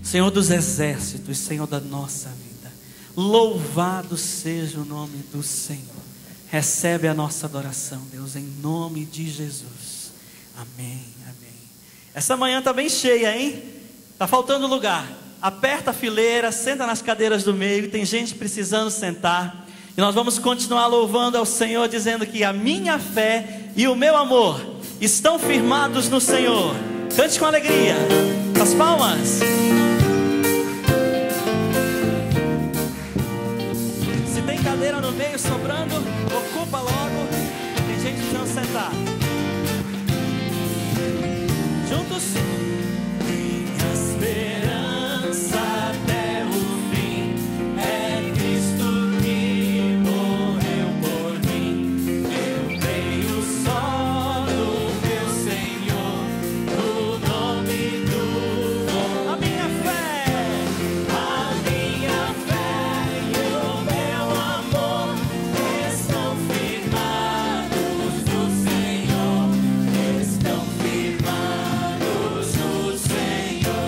Senhor dos exércitos, Senhor da nossa vida. Louvado seja o nome do Senhor. Recebe a nossa adoração, Deus, em nome de Jesus. Amém, amém. Essa manhã está bem cheia, hein? Está faltando lugar. Aperta a fileira, senta nas cadeiras do meio. Tem gente precisando sentar. E nós vamos continuar louvando ao Senhor, dizendo que a minha fé e o meu amor estão firmados no Senhor. Cante com alegria. As palmas. Se tem cadeira no meio sobrando, ocupa logo. Tem gente precisando sentar. Juntos. Minha esperança até o fim é Cristo que morreu por mim. Eu creio só no meu Senhor, no nome do bom. A minha fé e o meu amor estão firmados no Senhor, estão firmados no Senhor.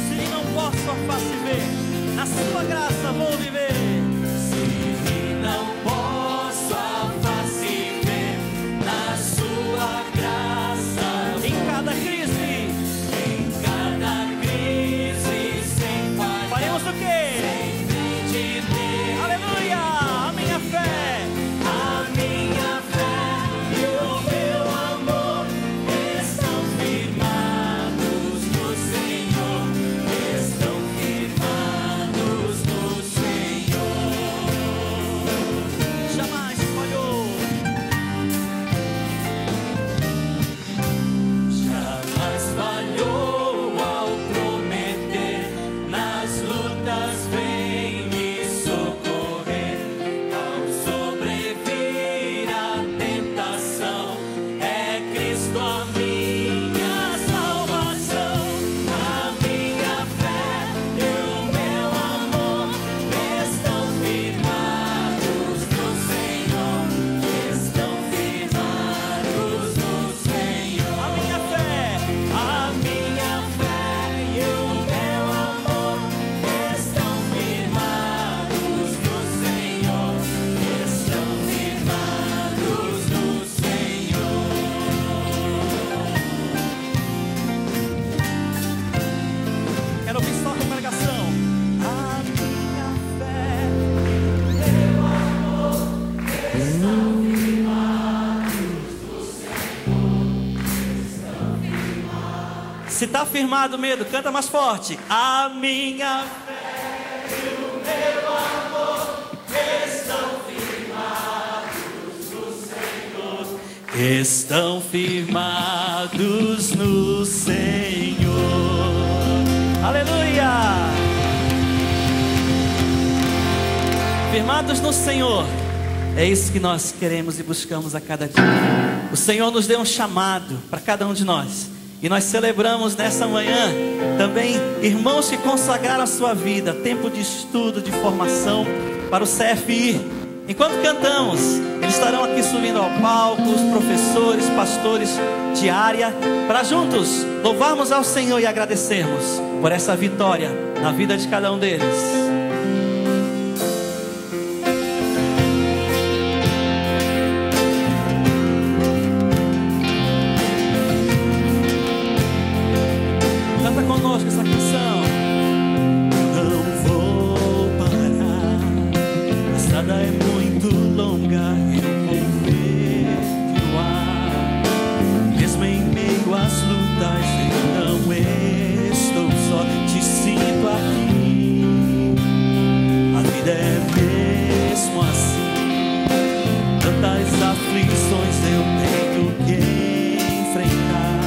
Se não posso a face ver, na sua graça vou viver. Se não posso a face ver, na sua graça. Em cada crise, sem falha. Faremos o quê? Sem de aleluia! A minha fé e o meu amor estão firmados no Senhor, estão firmados no Senhor. Jamais falhou. Jamais falhou ao prometer, nas lutas vem me socorrer. Ao sobrevir a tentação, é Cristo a minha salvação. A minha fé e o meu amor estão firmados no Senhor, estão firmados no Senhor. A minha fé e o meu amor estão firmados no Senhor, estão firmados no Senhor. Quero ouvir só a congregação. A minha fé e o meu amor estão Se está firmado o medo, canta mais forte. A minha fé e o meu amor estão firmados no Senhor, estão firmados no Senhor. Aleluia! Firmados no Senhor. É isso que nós queremos e buscamos a cada dia. O Senhor nos deu um chamado para cada um de nós. E nós celebramos nessa manhã também irmãos que consagraram a sua vida, tempo de estudo, de formação para o CFI. Enquanto cantamos, eles estarão aqui subindo ao palco, os professores, pastores de área, para juntos louvarmos ao Senhor e agradecermos por essa vitória na vida de cada um deles. Conosco essa canção. Não vou parar, a estrada é muito longa, eu vou continuar. Mesmo em meio às lutas, eu não estou só, te sinto aqui. A vida é mesmo assim, tantas aflições eu tenho que enfrentar,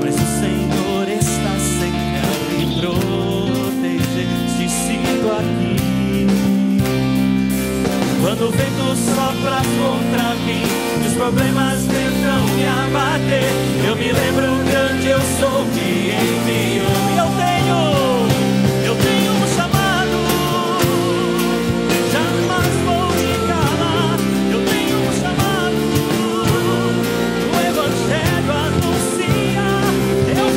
mas o Senhor está sempre a me proteger, te sinto aqui. Quando o vento sopra contra mim, os problemas tentam me abater, eu me lembro grande eu sou que enviou. E eu tenho um chamado, jamais vou me calar. Eu tenho um chamado, o Evangelho anuncia. Eu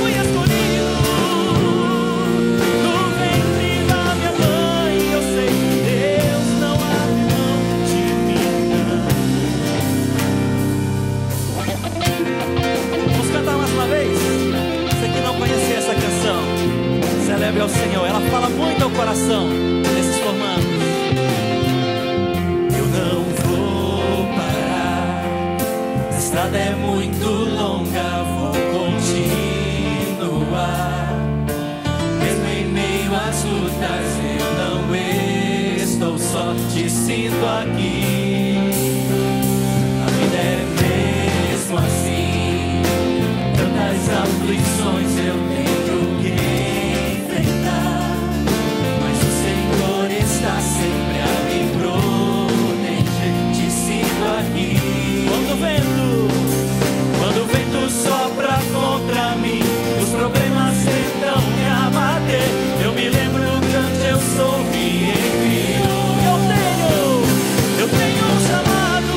ao Senhor. Ela fala muito ao coração desses formandos. Eu não vou parar, a estrada é muito longa, vou continuar. Mesmo em meio às lutas, eu não estou só, te sinto aqui. A vida é mesmo assim, tantas aflições eu tenho que enfrentar, mas o Senhor está sempre a me proteger, te sinto aqui. Quando o vento sopra contra mim, os problemas tentam me abater, eu me lembro que antes eu sou e envio. Eu tenho um chamado,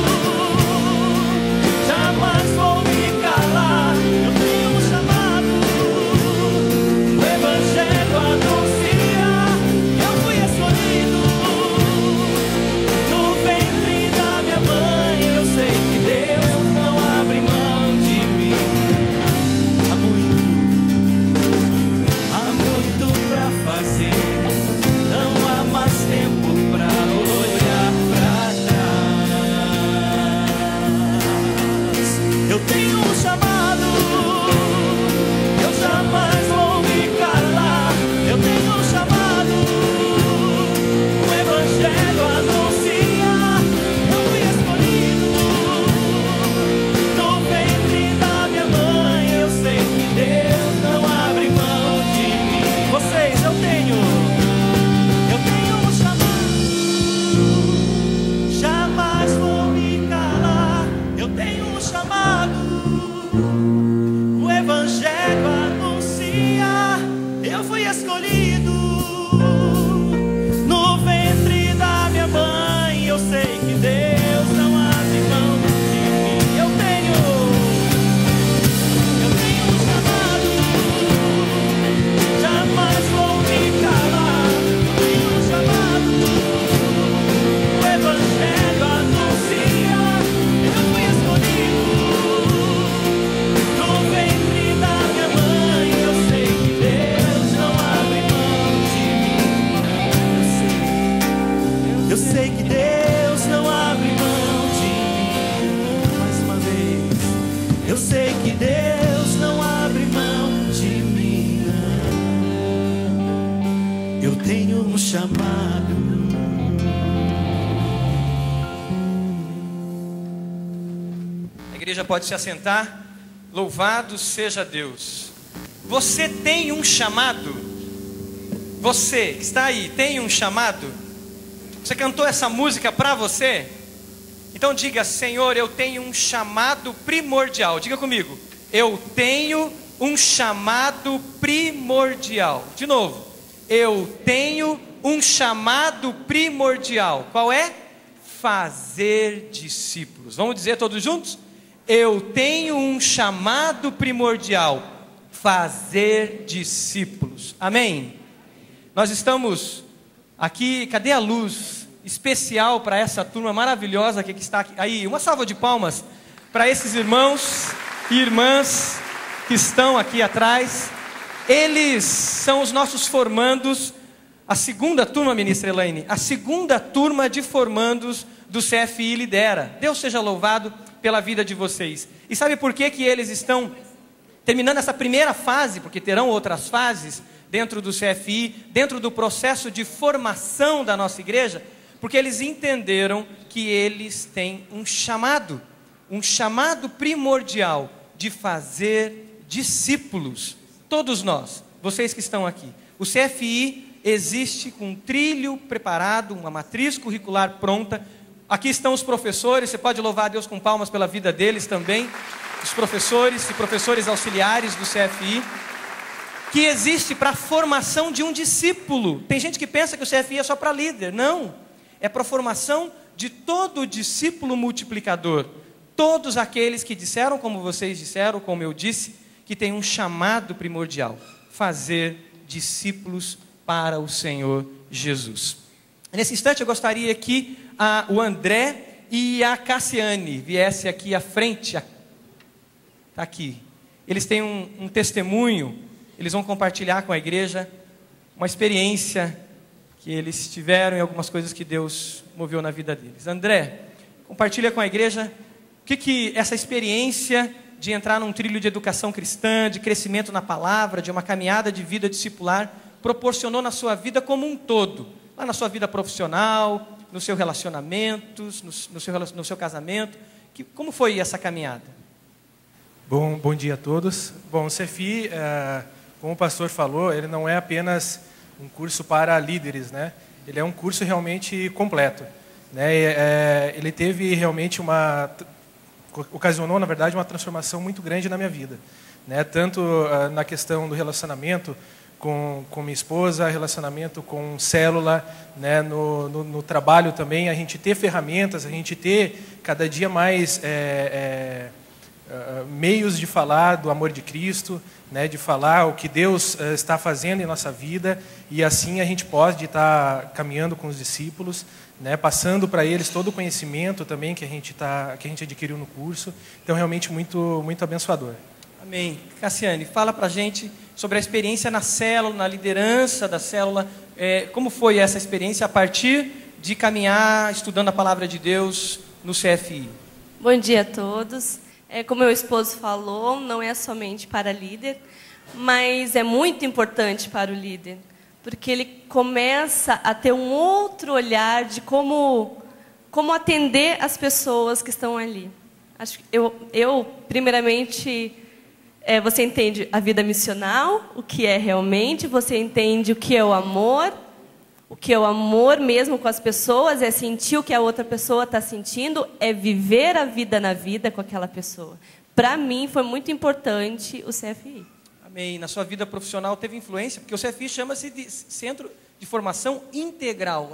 jamais vou me calar. Eu tenho um chamado, o Evangelho anunciar. Eu fui escolhido no ventre da minha mãe. Eu sei que Deus não abre mão de mim. Há muito pra fazer, não há mais tempo pra olhar pra trás. Eu tenho um chamado, eu jamais vou me calar. Eu tenho um chamado, o Evangelho anunciar. Eu fui escolhido no ventre da minha mãe. Eu sei que Deus não abre mão de mim. Vocês, eu tenho um chamado, jamais vou me calar. Eu tenho um chamado, o Evangelho anuncia. Eu fui escolhido no ventre da minha mãe. Eu sei que Deus não abre mão de mim. Eu tenho um chamado, jamais vou me calar. Eu tenho um chamado, o Evangelho anuncia. Eu fui escolhido no ventre da minha mãe. Eu sei que Deus não abre mão de mim. Eu sei que Deus não abre mão de mim. Mais uma vez, eu sei que Deus não abre mão de mim. Eu tenho um chamado. A igreja pode se assentar. Louvado seja Deus. Você tem um chamado? Você que está aí, tem um chamado? Você cantou essa música para você? Então diga: Senhor, eu tenho um chamado primordial. Diga comigo: eu tenho um chamado primordial. De novo: eu tenho um chamado primordial. Qual é? Fazer discípulos. Vamos dizer todos juntos? Eu tenho um chamado primordial: fazer discípulos. Amém? Nós estamos aqui, cadê a luz especial para essa turma maravilhosa que está aqui? Aí, uma salva de palmas para esses irmãos e irmãs que estão aqui atrás. Eles são os nossos formandos, a segunda turma, ministra Elaine, a segunda turma de formandos do CFI Lidera. Deus seja louvado pela vida de vocês. E sabe por que eles estão terminando essa primeira fase? Porque terão outras fases dentro do CFI, dentro do processo de formação da nossa igreja, porque eles entenderam que eles têm um chamado primordial de fazer discípulos. Todos nós, vocês que estão aqui. O CFI existe com um trilho preparado, uma matriz curricular pronta. Aqui estão os professores, você pode louvar a Deus com palmas pela vida deles também, os professores e professores auxiliares do CFI, que existe para a formação de um discípulo. Tem gente que pensa que o CFI é só para líder. Não, é para a formação de todo discípulo multiplicador. Todos aqueles que disseram, como vocês disseram, como eu disse, que tem um chamado primordial: fazer discípulos para o Senhor Jesus. Nesse instante eu gostaria que o André e a Cassiane viessem aqui à frente. Está aqui. Eles têm um testemunho, eles vão compartilhar com a igreja uma experiência que eles tiveram e algumas coisas que Deus moveu na vida deles. André, compartilha com a igreja o que essa experiência de entrar num trilho de educação cristã, de crescimento na palavra, de uma caminhada de vida discipular, proporcionou na sua vida como um todo, lá na sua vida profissional, nos seus relacionamentos, no seu casamento. Como foi essa caminhada? Bom dia a todos. Bom, o CFI, como o pastor falou, ele não é apenas um curso para líderes, né? Ele é um curso realmente completo, né? Ele teve realmente ocasionou, na verdade, uma transformação muito grande na minha vida, né? Tanto na questão do relacionamento com minha esposa, relacionamento com célula, né? No trabalho também, a gente ter ferramentas, a gente ter cada dia mais meios de falar do amor de Cristo, né? De falar o que Deus está fazendo em nossa vida, e assim a gente pode estar caminhando com os discípulos, né? Passando para eles todo o conhecimento também que a gente adquiriu no curso. Então, realmente muito abençoador. Amém. Cassiane, fala para a gente sobre a experiência na célula, na liderança da célula. Como foi essa experiência a partir de caminhar, estudando a palavra de Deus no CFI? Bom dia a todos. Como meu esposo falou, não é somente para líder, mas é muito importante para o líder, porque ele começa a ter um outro olhar de como atender as pessoas que estão ali. Acho que eu primeiramente, você entende a vida missional, o que é realmente, você entende o que é o amor mesmo com as pessoas, é sentir o que a outra pessoa está sentindo, é viver a vida na vida com aquela pessoa. Para mim, foi muito importante o CFI. Amém. Na sua vida profissional teve influência, porque o CFI chama-se de Centro de Formação Integral.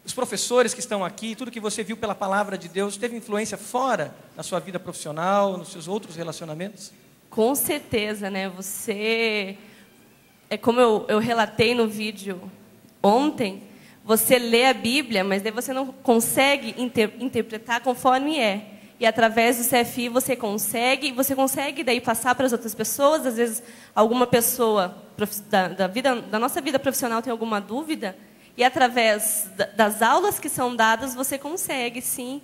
Os professores que estão aqui, tudo que você viu pela palavra de Deus, teve influência fora na sua vida profissional, nos seus outros relacionamentos? Com certeza, né? Você, como eu relatei no vídeo ontem, você lê a Bíblia, mas daí você não consegue interpretar conforme é. E através do CFI você consegue daí passar para as outras pessoas. Às vezes alguma pessoa da nossa vida profissional tem alguma dúvida, e através das aulas que são dadas você consegue sim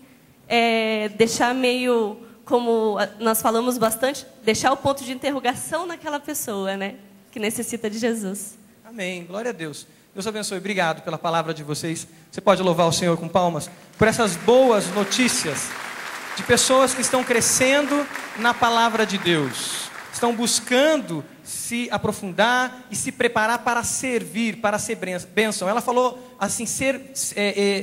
deixar meio, como nós falamos bastante, deixar o ponto de interrogação naquela pessoa, né, que necessita de Jesus. Amém, glória a Deus. Deus abençoe, obrigado pela palavra de vocês. Você pode louvar o Senhor com palmas por essas boas notícias de pessoas que estão crescendo na palavra de Deus, estão buscando se aprofundar e se preparar para servir, para ser bênção. Ela falou assim, ser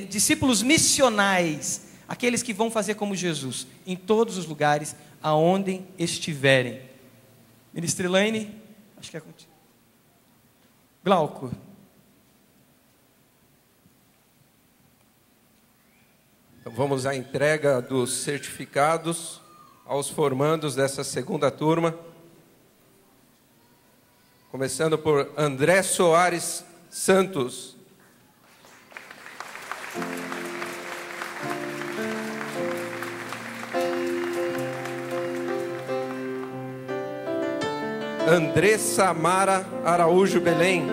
discípulos missionais, aqueles que vão fazer como Jesus, em todos os lugares, aonde estiverem. Ministra Elaine, acho que é contigo. Glauco. Então vamos à entrega dos certificados aos formandos dessa segunda turma. Começando por André Soares Santos. Andressa Mara Araújo Belém.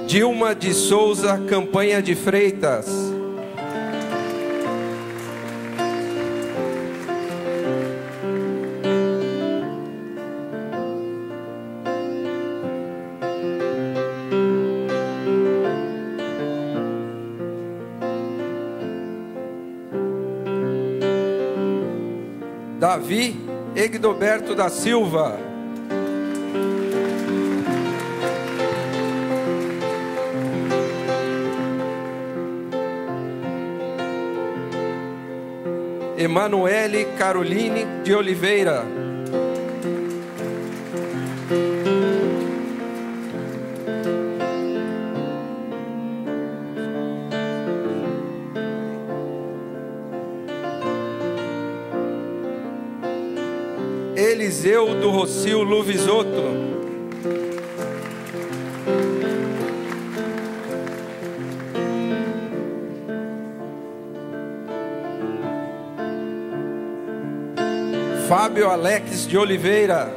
Dilma de Souza Campanha de Freitas. Davi Egdoberto da Silva. Emanuele Caroline de Oliveira. Eliseu do Rocio Luvisotto. Fábio Alex de Oliveira.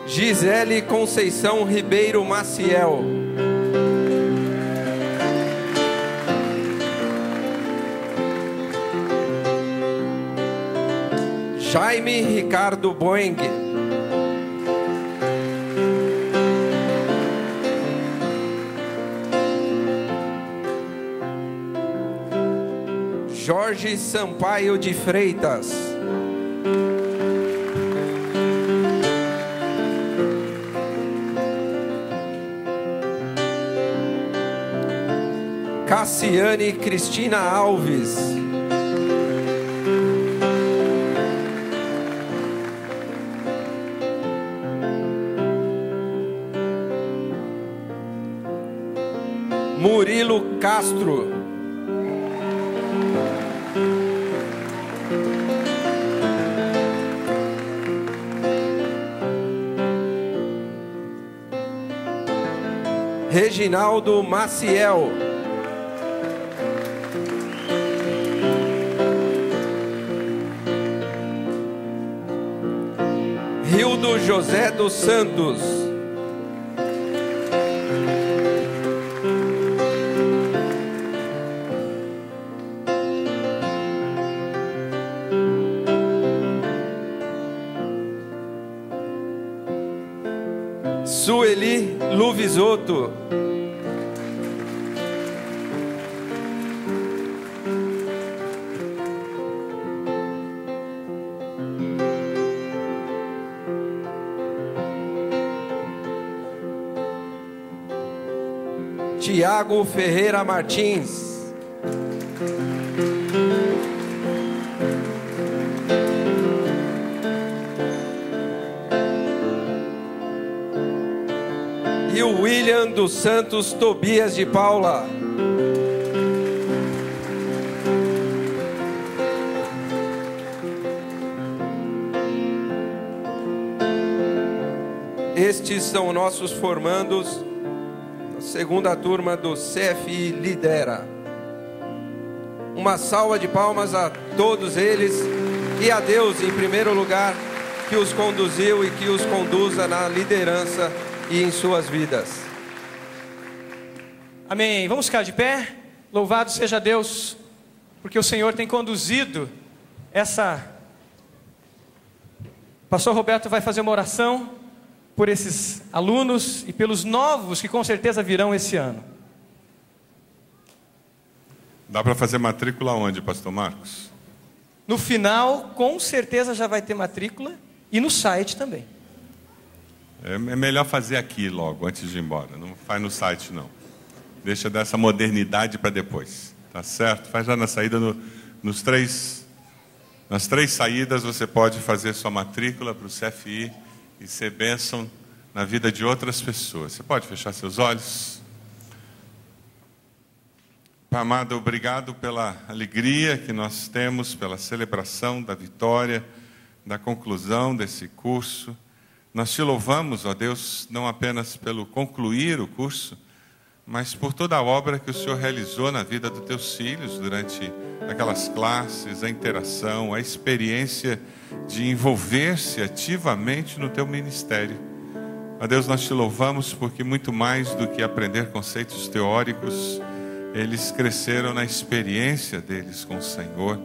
Gisele Conceição Ribeiro Maciel. Jaime Ricardo Boeng. Jorge Sampaio de Freitas. Cassiane Cristina Alves. Murilo Castro. Reginaldo Maciel. Hildo José dos Santos. Sueli Luvisotto. Tiago Ferreira Martins. E o William dos Santos Tobias de Paula. Estes são nossos formandos, a segunda turma do CFI Lidera. Uma salva de palmas a todos eles e a Deus, em primeiro lugar, que os conduziu e que os conduza na liderança e em suas vidas. Amém. Vamos ficar de pé. Louvado seja Deus, porque o Senhor tem conduzido essa... O pastor Roberto vai fazer uma oração por esses alunos e pelos novos que com certeza virão esse ano. Dá para fazer matrícula onde, pastor Marcos? No final, com certeza já vai ter matrícula e no site também. É melhor fazer aqui logo, antes de ir embora. Não faz no site, não. Deixa dessa modernidade para depois. Tá certo? Faz já na saída, nas três saídas você pode fazer sua matrícula para o CFI e ser bênção na vida de outras pessoas. Você pode fechar seus olhos? Pai amado, obrigado pela alegria que nós temos, pela celebração da vitória, da conclusão desse curso. Nós te louvamos, ó Deus, não apenas pelo concluir o curso, mas por toda a obra que o Senhor realizou na vida dos teus filhos durante aquelas classes, a interação, a experiência de envolver-se ativamente no teu ministério. Ó Deus, nós te louvamos porque muito mais do que aprender conceitos teóricos, eles cresceram na experiência deles com o Senhor.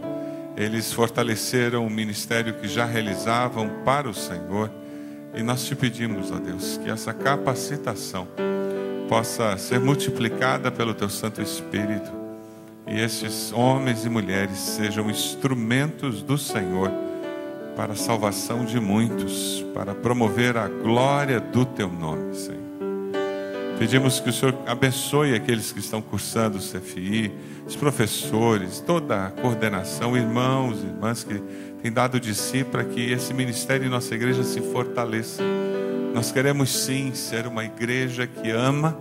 Eles fortaleceram o ministério que já realizavam para o Senhor. E nós te pedimos, ó Deus, que essa capacitação possa ser multiplicada pelo teu Santo Espírito. E estes homens e mulheres sejam instrumentos do Senhor para a salvação de muitos, para promover a glória do teu nome, Senhor. Pedimos que o Senhor abençoe aqueles que estão cursando o CFI, os professores, toda a coordenação, irmãos e irmãs que têm dado de si para que esse ministério em nossa igreja se fortaleça. Nós queremos sim ser uma igreja que ama,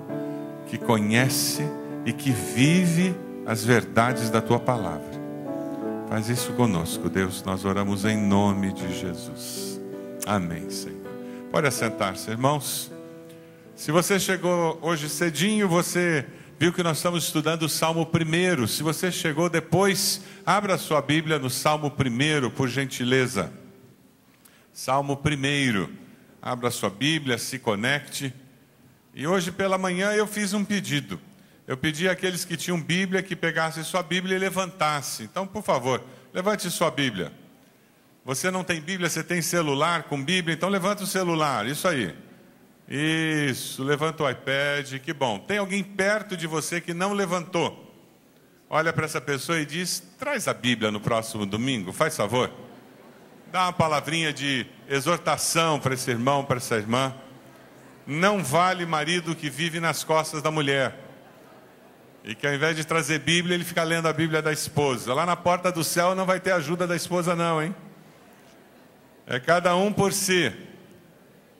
que conhece e que vive as verdades da tua palavra. Faz isso conosco, Deus. Nós oramos em nome de Jesus. Amém, Senhor. Pode assentar-se, irmãos. Se você chegou hoje cedinho, você viu que nós estamos estudando o Salmo 1. Se você chegou depois, abra sua Bíblia no Salmo 1, por gentileza. Salmo 1. Abra sua Bíblia, se conecte. E hoje pela manhã eu fiz um pedido. Eu pedi àqueles que tinham Bíblia que pegassem sua Bíblia e levantassem. Então, por favor, levante sua Bíblia. Você não tem Bíblia, você tem celular com Bíblia, então levanta o celular, isso aí. Isso, levanta o iPad, que bom. Tem alguém perto de você que não levantou? Olha para essa pessoa e diz, traz a Bíblia no próximo domingo, faz favor. Dá uma palavrinha de exortação para esse irmão, para essa irmã. Não vale marido que vive nas costas da mulher. E que ao invés de trazer Bíblia, ele fica lendo a Bíblia da esposa. Lá na porta do céu não vai ter ajuda da esposa não, hein? É cada um por si.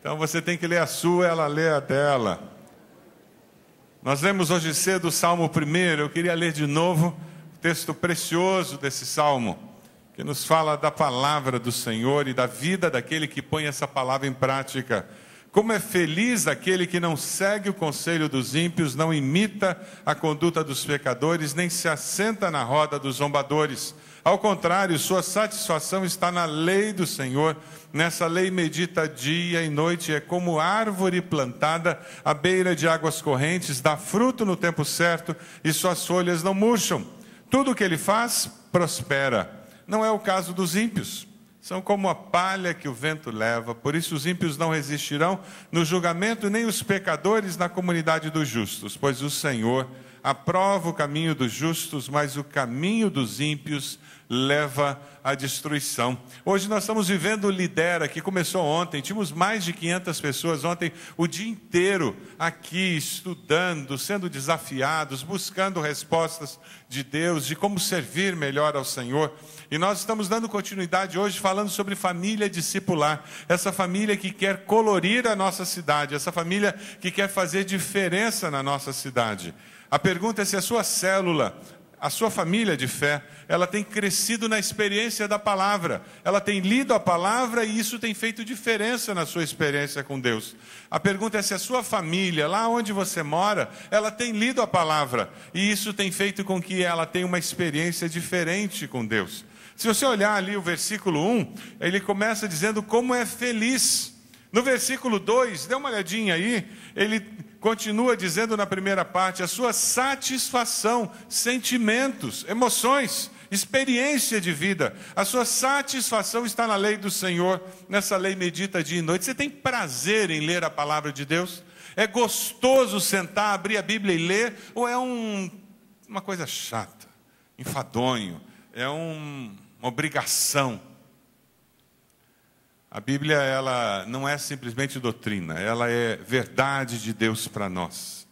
Então você tem que ler a sua, ela lê a dela. Nós lemos hoje cedo o Salmo 1. Eu queria ler de novo o texto precioso desse Salmo, que nos fala da palavra do Senhor e da vida daquele que põe essa palavra em prática. Como é feliz aquele que não segue o conselho dos ímpios, não imita a conduta dos pecadores, nem se assenta na roda dos zombadores. Ao contrário, sua satisfação está na lei do Senhor. Nessa lei medita dia e noite, é como árvore plantada à beira de águas correntes, dá fruto no tempo certo e suas folhas não murcham. Tudo o que ele faz, prospera. Não é o caso dos ímpios. São como a palha que o vento leva, por isso os ímpios não resistirão no julgamento, nem os pecadores na comunidade dos justos, pois o Senhor aprova o caminho dos justos, mas o caminho dos ímpios leva à destruição. Hoje nós estamos vivendo o Lidera, que começou ontem, tínhamos mais de 500 pessoas ontem, o dia inteiro aqui, estudando, sendo desafiados, buscando respostas de Deus, de como servir melhor ao Senhor. E nós estamos dando continuidade hoje falando sobre família discipular, essa família que quer colorir a nossa cidade, essa família que quer fazer diferença na nossa cidade. A pergunta é se a sua célula, a sua família de fé, ela tem crescido na experiência da palavra, ela tem lido a palavra e isso tem feito diferença na sua experiência com Deus. A pergunta é se a sua família, lá onde você mora, ela tem lido a palavra e isso tem feito com que ela tenha uma experiência diferente com Deus. Se você olhar ali o versículo 1, ele começa dizendo como é feliz. No versículo 2, dê uma olhadinha aí, ele continua dizendo na primeira parte, a sua satisfação, sentimentos, emoções, experiência de vida. A sua satisfação está na lei do Senhor, nessa lei medita dia e noite. Você tem prazer em ler a palavra de Deus? É gostoso sentar, abrir a Bíblia e ler? Ou é uma coisa chata, enfadonho, é uma obrigação? A Bíblia, ela não é simplesmente doutrina, ela é verdade de Deus para nós.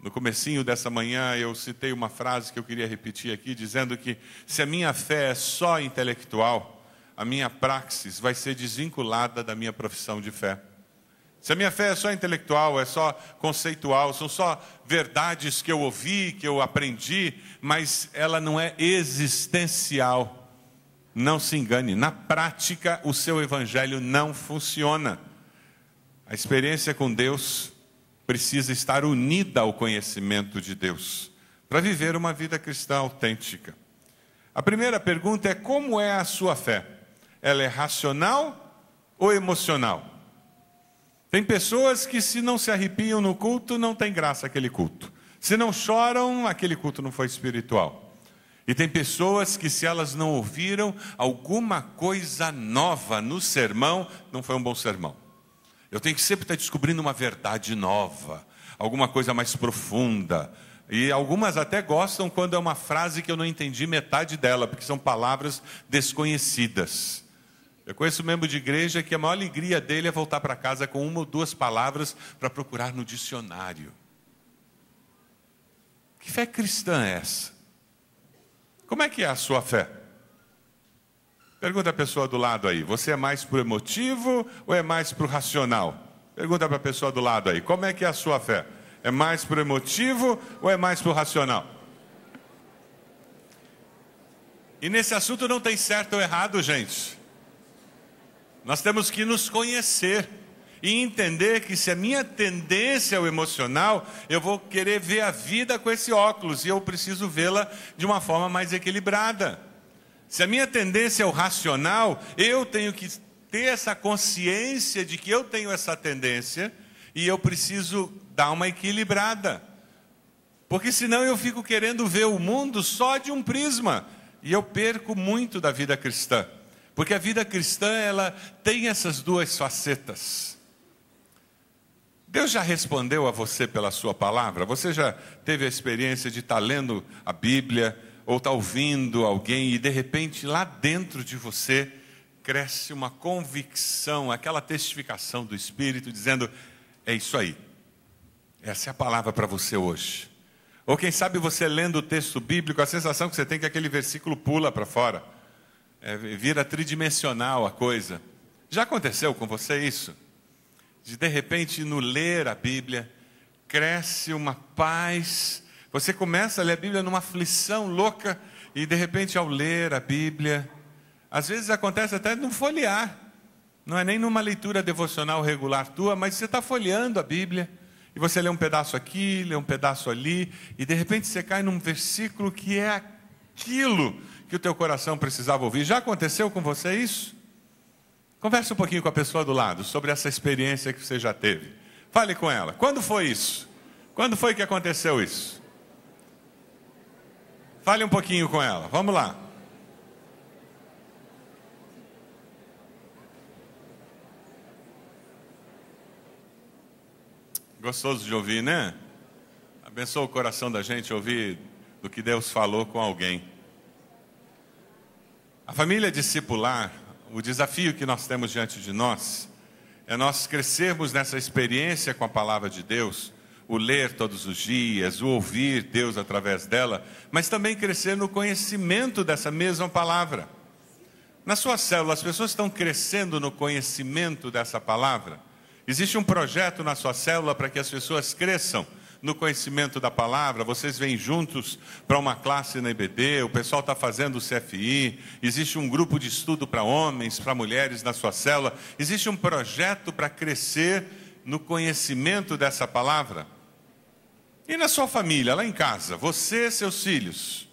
No comecinho dessa manhã eu citei uma frase que eu queria repetir aqui, dizendo que se a minha fé é só intelectual, a minha praxis vai ser desvinculada da minha profissão de fé. Se a minha fé é só intelectual, é só conceitual, são só verdades que eu ouvi, que eu aprendi, mas ela não é existencial. Não se engane, na prática o seu evangelho não funciona. A experiência com Deus precisa estar unida ao conhecimento de Deus, para viver uma vida cristã autêntica. A primeira pergunta é: como é a sua fé? Ela é racional ou emocional? Tem pessoas que se não se arrepiam no culto, não tem graça aquele culto. Se não choram, aquele culto não foi espiritual. E tem pessoas que se elas não ouviram alguma coisa nova no sermão, não foi um bom sermão. Eu tenho que sempre estar descobrindo uma verdade nova, alguma coisa mais profunda. E algumas até gostam quando é uma frase que eu não entendi metade dela, porque são palavras desconhecidas. Eu conheço um membro de igreja que a maior alegria dele é voltar para casa com uma ou duas palavras para procurar no dicionário. Que fé cristã é essa? Como é que é a sua fé? Pergunta a pessoa do lado aí. Você é mais pro emotivo ou é mais pro racional? Pergunta para a pessoa do lado aí. Como é que é a sua fé? É mais pro emotivo ou é mais pro racional? E nesse assunto não tem certo ou errado, gente. Nós temos que nos conhecer. E entender que se a minha tendência é o emocional, eu vou querer ver a vida com esse óculos, e eu preciso vê-la de uma forma mais equilibrada. Se a minha tendência é o racional, eu tenho que ter essa consciência de que eu tenho essa tendência, e eu preciso dar uma equilibrada. Porque senão eu fico querendo ver o mundo só de um prisma, e eu perco muito da vida cristã. Porque a vida cristã, ela tem essas duas facetas. Deus já respondeu a você pela sua palavra? Você já teve a experiência de estar lendo a Bíblia, ou estar ouvindo alguém, e de repente lá dentro de você cresce uma convicção, aquela testificação do Espírito dizendo: é isso aí, essa é a palavra para você hoje. Ou quem sabe você lendo o texto bíblico, a sensação que você tem é que aquele versículo pula para fora, vira tridimensional a coisa. Já aconteceu com você isso? De repente, no ler a Bíblia, cresce uma paz. Você começa a ler a Bíblia numa aflição louca, e de repente, ao ler a Bíblia, às vezes acontece até no folhear. Não é nem numa leitura devocional regular tua, mas você está folheando a Bíblia, e você lê um pedaço aqui, lê um pedaço ali, e de repente você cai num versículo que é aquilo que o teu coração precisava ouvir. Já aconteceu com você isso? Converse um pouquinho com a pessoa do lado sobre essa experiência que você já teve. Fale com ela. Quando foi isso? Quando foi que aconteceu isso? Fale um pouquinho com ela. Vamos lá. Gostoso de ouvir, né? Abençoa o coração da gente ouvir do que Deus falou com alguém. A família discipular, o desafio que nós temos diante de nós é nós crescermos nessa experiência com a palavra de Deus, o ler todos os dias, o ouvir Deus através dela, mas também crescer no conhecimento dessa mesma palavra. Na sua célula, as pessoas estão crescendo no conhecimento dessa palavra? Existe um projeto na sua célula para que as pessoas cresçam no conhecimento da palavra? Vocês vêm juntos para uma classe na IBD, o pessoal está fazendo o CFI, existe um grupo de estudo para homens, para mulheres na sua célula, existe um projeto para crescer no conhecimento dessa palavra? E na sua família, lá em casa, você, seus filhos,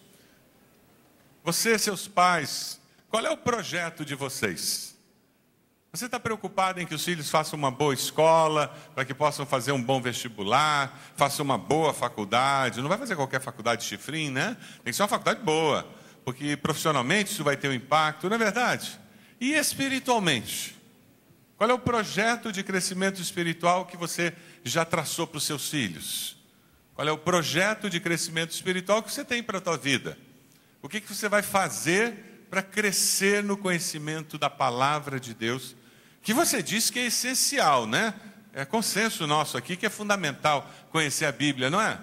você, seus pais, qual é o projeto de vocês? Você está preocupado em que os filhos façam uma boa escola, para que possam fazer um bom vestibular, façam uma boa faculdade? Não vai fazer qualquer faculdade de chifrinho, né? Tem que ser uma faculdade boa, porque profissionalmente isso vai ter um impacto, não é verdade? E espiritualmente? Qual é o projeto de crescimento espiritual que você já traçou para os seus filhos? Qual é o projeto de crescimento espiritual que você tem para a tua vida? O que você vai fazer para crescer no conhecimento da palavra de Deus? Que você diz que é essencial, né? É consenso nosso aqui que é fundamental conhecer a Bíblia, não é?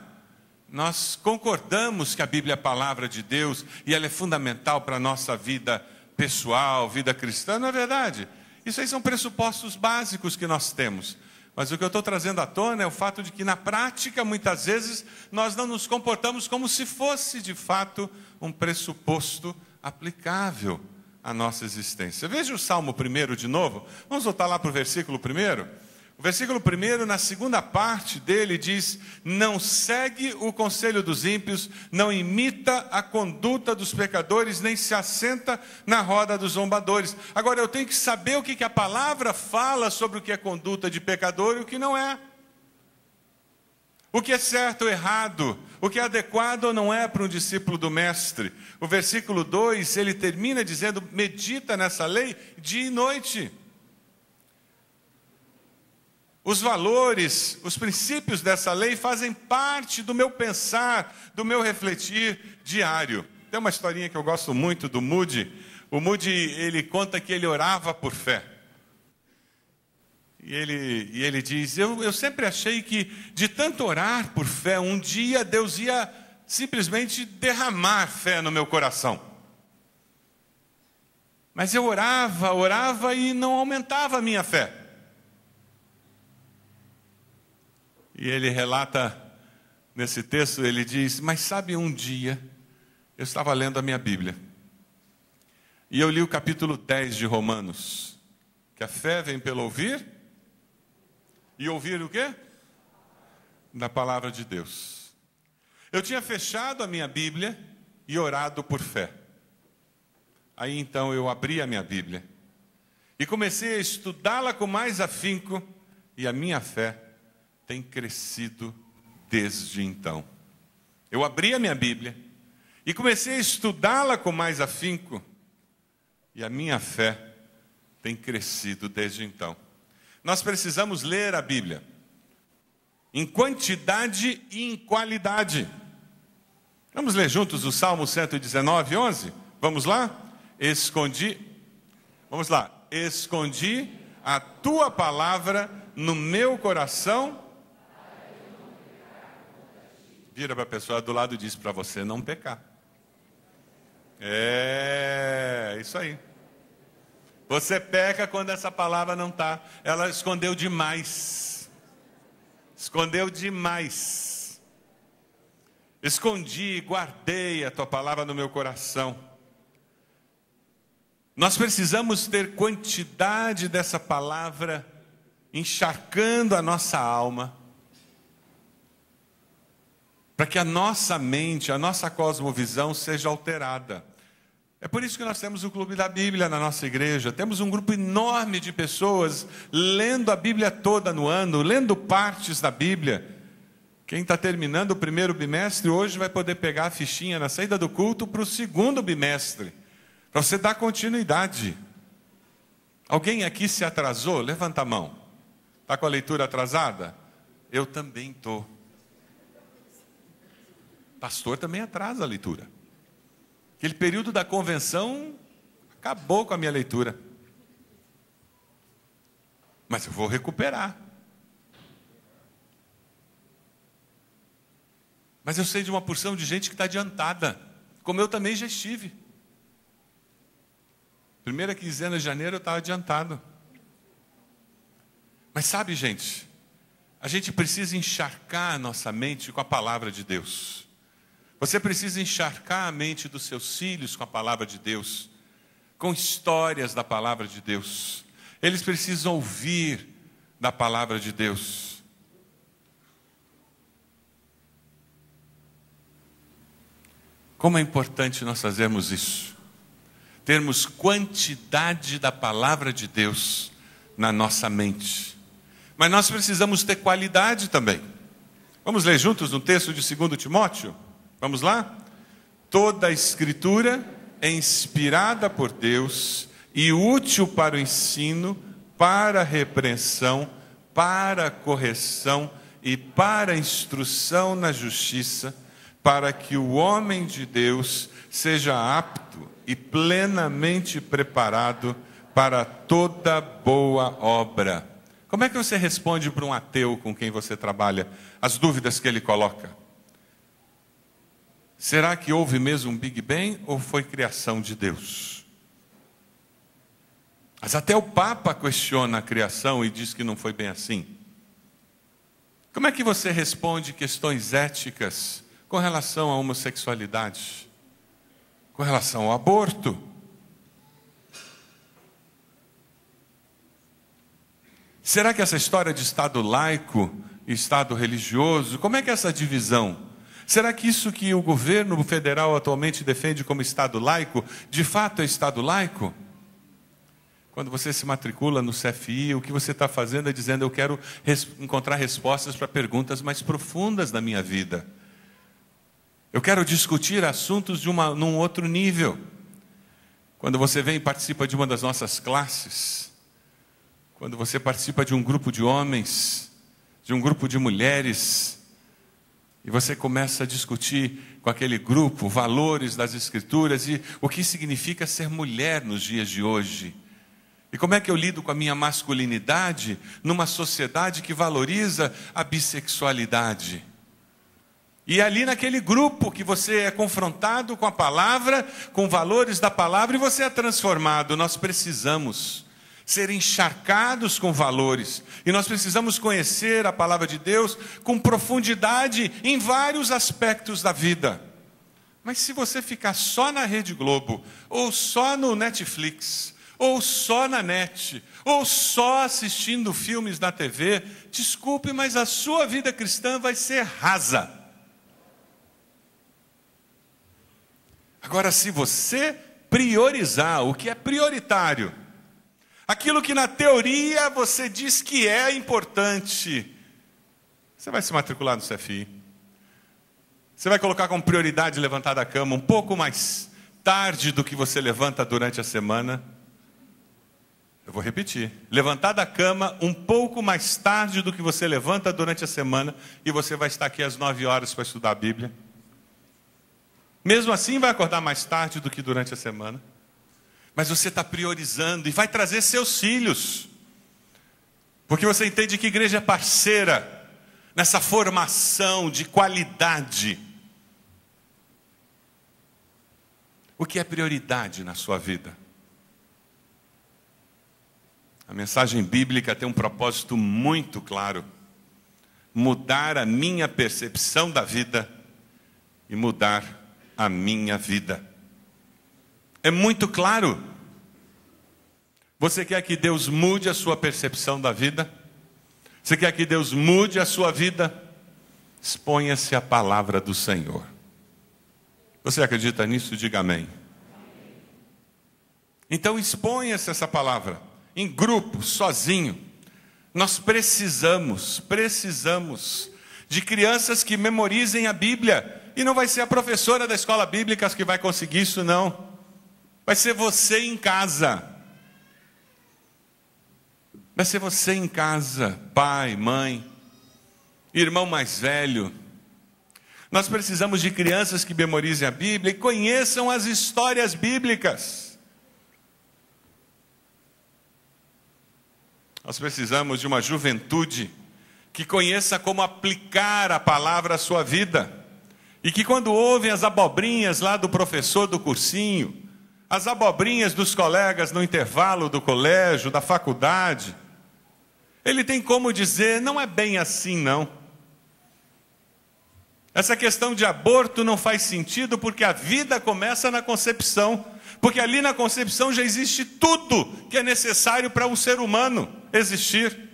Nós concordamos que a Bíblia é a palavra de Deus e ela é fundamental para a nossa vida pessoal, vida cristã, não é verdade? Isso aí são pressupostos básicos que nós temos. Mas o que eu estou trazendo à tona é o fato de que na prática, muitas vezes, nós não nos comportamos como se fosse de fato um pressuposto aplicável à nossa existência. Veja o Salmo 1 de novo. Vamos voltar lá para o versículo 1. O versículo 1, na segunda parte dele, diz: não segue o conselho dos ímpios, não imita a conduta dos pecadores, nem se assenta na roda dos zombadores. Agora eu tenho que saber o que a palavra fala sobre o que é conduta de pecador e o que não é. O que é certo ou errado, o que é adequado ou não é para um discípulo do mestre. O versículo 2, ele termina dizendo: medita nessa lei dia e noite. Os valores, os princípios dessa lei fazem parte do meu pensar, do meu refletir diário. Tem uma historinha que eu gosto muito do Moody. O Moody, ele conta que ele orava por fé. E ele diz: eu sempre achei que de tanto orar por fé, um dia Deus ia simplesmente derramar fé no meu coração. Mas eu orava e não aumentava a minha fé. E ele relata nesse texto, ele diz: mas sabe, um dia eu estava lendo a minha Bíblia e eu li o capítulo 10 de Romanos, que a fé vem pelo ouvir e ouvir o quê? Da palavra de Deus. Eu tinha fechado a minha Bíblia e orado por fé. Aí então eu abri a minha Bíblia e comecei a estudá-la com mais afinco, e a minha fé tem crescido desde então. Eu abri a minha Bíblia e comecei a estudá-la com mais afinco, e a minha fé tem crescido desde então. Nós precisamos ler a Bíblia em quantidade e em qualidade. Vamos ler juntos o Salmo 119, 11? Vamos lá? Vamos lá. Escondi a tua palavra no meu coração. Vira para a pessoa do lado e diz para você não pecar. É, isso aí. Você peca quando essa palavra não está. Ela escondeu demais. Escondeu demais. Escondi, guardei a tua palavra no meu coração. Nós precisamos ter quantidade dessa palavra encharcando a nossa alma, para que a nossa mente, a nossa cosmovisão seja alterada. É por isso que nós temos o Clube da Bíblia na nossa igreja. Temos um grupo enorme de pessoas lendo a Bíblia toda no ano, lendo partes da Bíblia. Quem está terminando o primeiro bimestre hoje vai poder pegar a fichinha na saída do culto para o segundo bimestre, para você dar continuidade. Alguém aqui se atrasou? Levanta a mão. Está com a leitura atrasada? Eu também estou. Pastor também atrasa a leitura. Aquele período da convenção acabou com a minha leitura. Mas eu vou recuperar. Mas eu sei de uma porção de gente que está adiantada, como eu também já estive. Primeira quinzena de janeiro eu estava adiantado. Mas sabe, gente, a gente precisa encharcar a nossa mente com a palavra de Deus. Você precisa encharcar a mente dos seus filhos com a palavra de Deus, com histórias da palavra de Deus. Eles precisam ouvir da palavra de Deus. Como é importante nós fazermos isso. Termos quantidade da palavra de Deus na nossa mente. Mas nós precisamos ter qualidade também. Vamos ler juntos no texto de 2 Timóteo? Vamos lá? Toda a Escritura é inspirada por Deus e útil para o ensino, para a repreensão, para a correção e para a instrução na justiça, para que o homem de Deus seja apto e plenamente preparado para toda boa obra. Como é que você responde para um ateu com quem você trabalha as dúvidas que ele coloca? Será que houve mesmo um Big Bang ou foi criação de Deus? Mas até o Papa questiona a criação e diz que não foi bem assim. Como é que você responde questões éticas com relação à homossexualidade? Com relação ao aborto? Será que essa história de Estado laico e Estado religioso, como é que é essa divisão? Será que isso que o governo federal atualmente defende como Estado laico, de fato é Estado laico? Quando você se matricula no CFI, o que você está fazendo é dizendo: eu quero encontrar respostas para perguntas mais profundas da minha vida. Eu quero discutir assuntos num outro nível. Quando você vem e participa de uma das nossas classes, quando você participa de um grupo de homens, de um grupo de mulheres, e você começa a discutir com aquele grupo valores das Escrituras e o que significa ser mulher nos dias de hoje. E como é que eu lido com a minha masculinidade numa sociedade que valoriza a bissexualidade? E ali naquele grupo que você é confrontado com a palavra, com valores da palavra, e você é transformado. Nós precisamos ser encharcados com valores. E nós precisamos conhecer a palavra de Deus com profundidade em vários aspectos da vida. Mas se você ficar só na Rede Globo, ou só no Netflix, ou só na net, ou só assistindo filmes na TV, desculpe, mas a sua vida cristã vai ser rasa. Agora, se você priorizar o que é prioritário, aquilo que na teoria você diz que é importante, você vai se matricular no CFI. Você vai colocar como prioridade levantar da cama um pouco mais tarde do que você levanta durante a semana. Eu vou repetir. Levantar da cama um pouco mais tarde do que você levanta durante a semana, e você vai estar aqui às 9 horas para estudar a Bíblia. Mesmo assim, vai acordar mais tarde do que durante a semana. Mas você está priorizando e vai trazer seus filhos. Porque você entende que a igreja é parceira nessa formação de qualidade. O que é prioridade na sua vida? A mensagem bíblica tem um propósito muito claro: mudar a minha percepção da vida e mudar a minha vida. É muito claro. Você quer que Deus mude a sua percepção da vida? Você quer que Deus mude a sua vida? Exponha-se à palavra do Senhor. Você acredita nisso? Diga amém. Então exponha-se essa palavra, em grupo, sozinho. Nós precisamos de crianças que memorizem a Bíblia. E não vai ser a professora da escola bíblica que vai conseguir isso, não. Vai ser você em casa. Vai ser você em casa, pai, mãe, irmão mais velho. Nós precisamos de crianças que memorizem a Bíblia e conheçam as histórias bíblicas. Nós precisamos de uma juventude que conheça como aplicar a palavra à sua vida. E que quando ouvem as abobrinhas lá do professor do cursinho, as abobrinhas dos colegas no intervalo do colégio, da faculdade, ele tem como dizer: não é bem assim não. Essa questão de aborto não faz sentido, porque a vida começa na concepção. Porque ali na concepção já existe tudo que é necessário para um ser humano existir.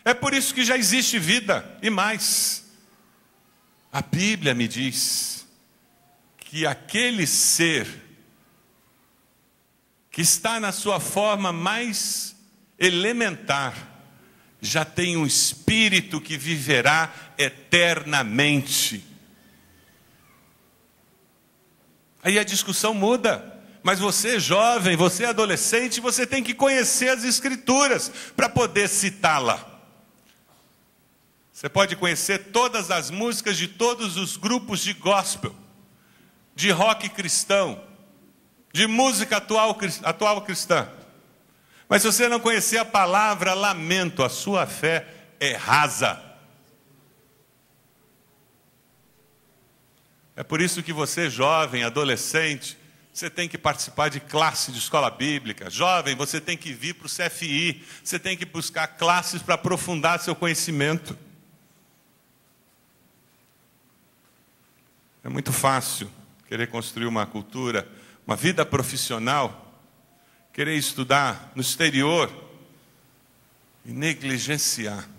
É por isso que já existe vida. E mais, a Bíblia me diz que aquele ser que está na sua forma mais elementar já tem um espírito que viverá eternamente. Aí a discussão muda. Mas você jovem, você adolescente, você tem que conhecer as Escrituras para poder citá-la. Você pode conhecer todas as músicas de todos os grupos de gospel, de rock cristão, de música atual cristã. Mas se você não conhecer a palavra, lamento, a sua fé é rasa. É por isso que você, jovem, adolescente, você tem que participar de classe de escola bíblica. Jovem, você tem que vir para o CFI. Você tem que buscar classes para aprofundar seu conhecimento. É muito fácil querer construir uma cultura, uma vida profissional, querer estudar no exterior e negligenciar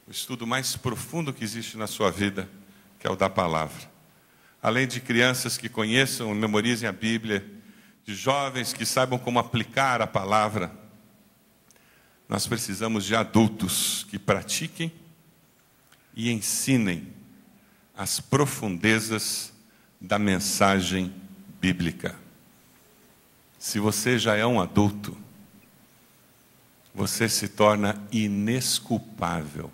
o estudo mais profundo que existe na sua vida, que é o da palavra. Além de crianças que conheçam e memorizem a Bíblia, de jovens que saibam como aplicar a palavra, nós precisamos de adultos que pratiquem e ensinem as profundezas da mensagem bíblica. Se você já é um adulto, você se torna inesculpável.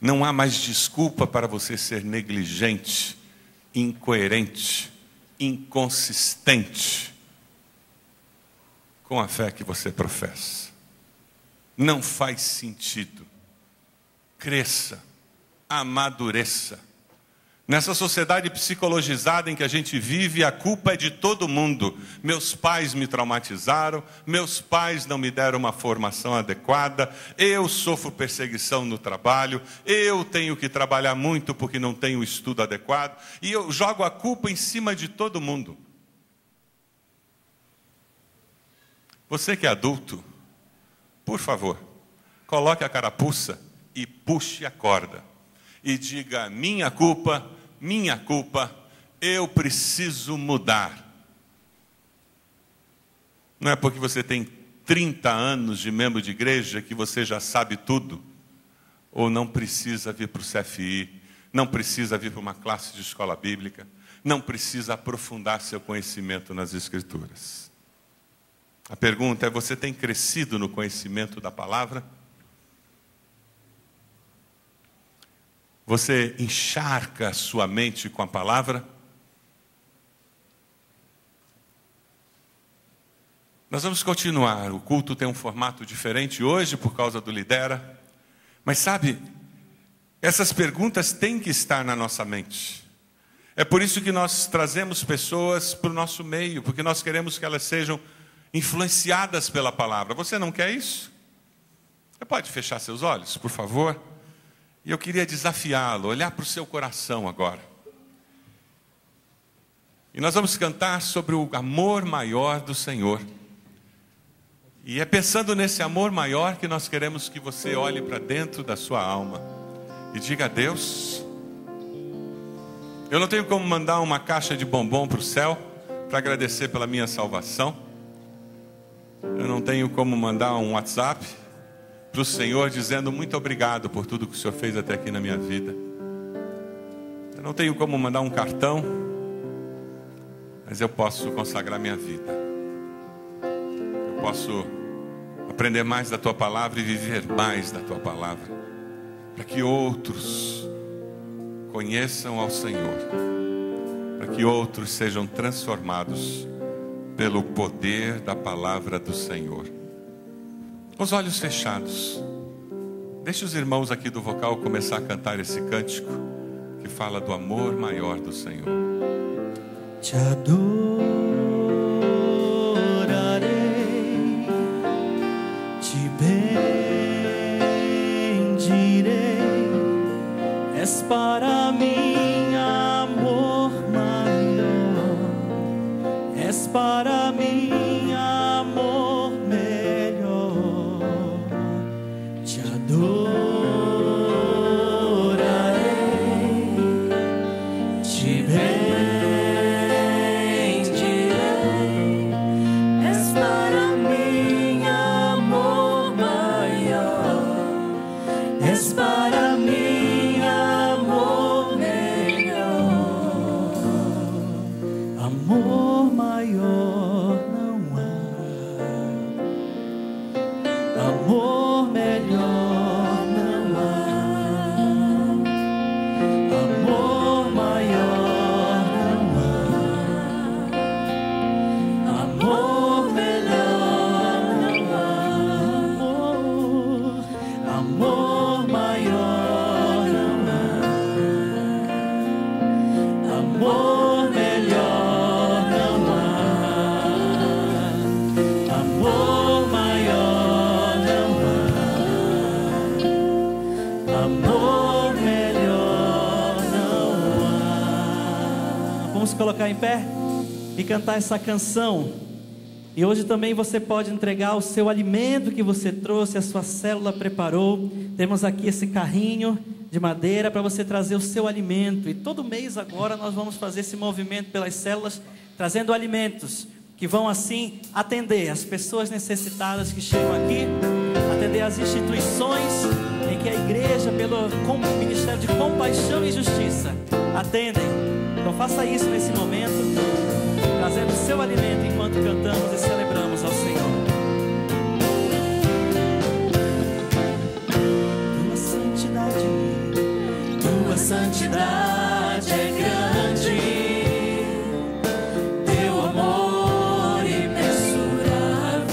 Não há mais desculpa para você ser negligente, incoerente, inconsistente com a fé que você professa. Não faz sentido. Cresça, amadureça. Nessa sociedade psicologizada em que a gente vive, a culpa é de todo mundo. Meus pais me traumatizaram, meus pais não me deram uma formação adequada, eu sofro perseguição no trabalho, eu tenho que trabalhar muito porque não tenho estudo adequado, e eu jogo a culpa em cima de todo mundo. Você que é adulto, por favor, coloque a carapuça e puxe a corda. E diga: minha culpa, eu preciso mudar. Não é porque você tem 30 anos de membro de igreja que você já sabe tudo. Ou não precisa vir para o CFI, não precisa vir para uma classe de escola bíblica, não precisa aprofundar seu conhecimento nas Escrituras. A pergunta é: você tem crescido no conhecimento da palavra? Você encharca a sua mente com a palavra? Nós vamos continuar. O culto tem um formato diferente hoje por causa do Lidera. Mas sabe, essas perguntas têm que estar na nossa mente. É por isso que nós trazemos pessoas para o nosso meio, porque nós queremos que elas sejam influenciadas pela palavra. Você não quer isso? Você pode fechar seus olhos, por favor? E eu queria desafiá-lo, olhar para o seu coração agora. E nós vamos cantar sobre o amor maior do Senhor. E é pensando nesse amor maior que nós queremos que você olhe para dentro da sua alma e diga: a Deus, eu não tenho como mandar uma caixa de bombom para o céu para agradecer pela minha salvação. Eu não tenho como mandar um WhatsApp para o Senhor dizendo muito obrigado por tudo que o Senhor fez até aqui na minha vida. Eu não tenho como mandar um cartão, mas eu posso consagrar minha vida. Eu posso aprender mais da Tua Palavra e viver mais da Tua Palavra, para que outros conheçam ao Senhor, para que outros sejam transformados pelo poder da Palavra do Senhor. Com os olhos fechados, deixe os irmãos aqui do vocal começar a cantar esse cântico que fala do amor maior do Senhor. Te adorarei, te bendirei, és para mim amor maior, és para mim amor melhor. Te adorarei, te bendirei, és para mim amor maior, és para mim amor melhor. Amor maior não há, amor melhor não há, amor maior não há, amor melhor não há, amor maior não há, amor melhor não há, amor maior não há, amor melhor não há. Vamos colocar em pé e cantar essa canção. E hoje também você pode entregar o seu alimento que você trouxe, a sua célula preparou. Temos aqui esse carrinho de madeira para você trazer o seu alimento. E todo mês agora nós vamos fazer esse movimento pelas células, trazendo alimentos que vão assim atender as pessoas necessitadas que chegam aqui, atender as instituições em que a igreja, pelo Ministério de Compaixão e Justiça, atendem. Então faça isso nesse momento, trazendo o seu alimento enquanto cantamos e celebramos ao Senhor. Tua santidade é grande, teu amor imensurável,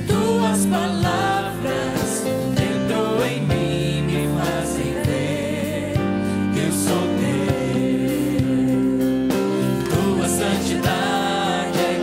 tuas palavras dentro em mim me fazem ver que eu sou teu. Tua santidade é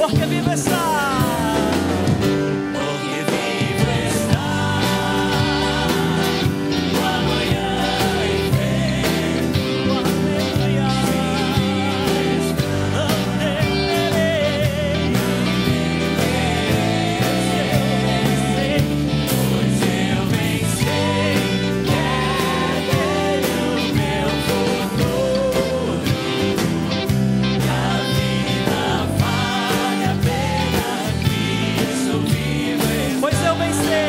porque vivo está. Porque vivo está. O amanhã enfrento, o amanhã não temerei. Pois eu bem sei que é dele o meu futuro. A vida vale a pena, Cristo vive. Pois eu bem sei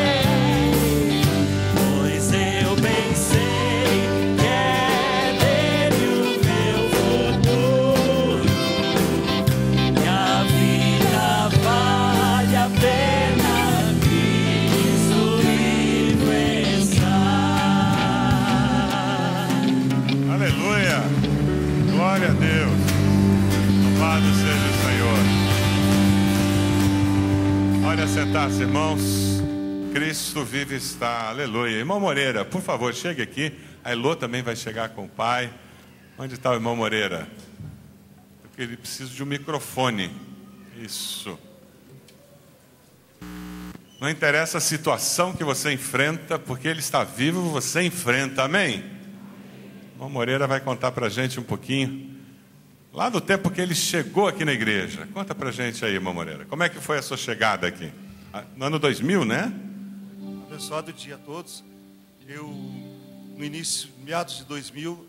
que é dele o meu futuro. E a vida vale a pena, Cristo vive está. Aleluia! Glória a Deus! Louvado seja o Senhor! Olha, sentar-se, irmãos. Cristo vive está. Aleluia. Irmão Moreira, por favor, chegue aqui. A Elô também vai chegar com o pai. Onde está o irmão Moreira? Porque ele precisa de um microfone. Isso. Não interessa a situação que você enfrenta, porque ele está vivo, você enfrenta. Amém? O irmão Moreira vai contar para a gente um pouquinho. Lá do tempo que ele chegou aqui na igreja. Conta pra gente aí, irmão Moreira. Como é que foi a sua chegada aqui? No ano 2000, né? Abençoado dia a todos. Eu, no início, meados de 2000,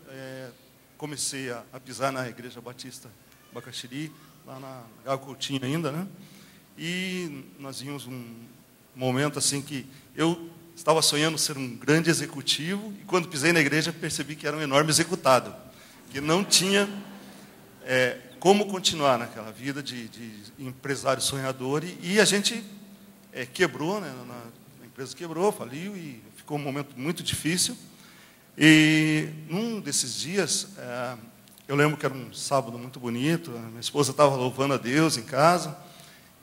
comecei a pisar na Igreja Batista Bacaxiri, lá na Gal Coutinho ainda, né? E nós vimos um momento assim que eu estava sonhando ser um grande executivo, e quando pisei na igreja percebi que era um enorme executado, que não tinha como continuar naquela vida de empresário sonhador, e a gente quebrou, né? A empresa quebrou, faliu, e ficou um momento muito difícil. E num desses dias, eu lembro que era um sábado muito bonito, a minha esposa estava louvando a Deus em casa,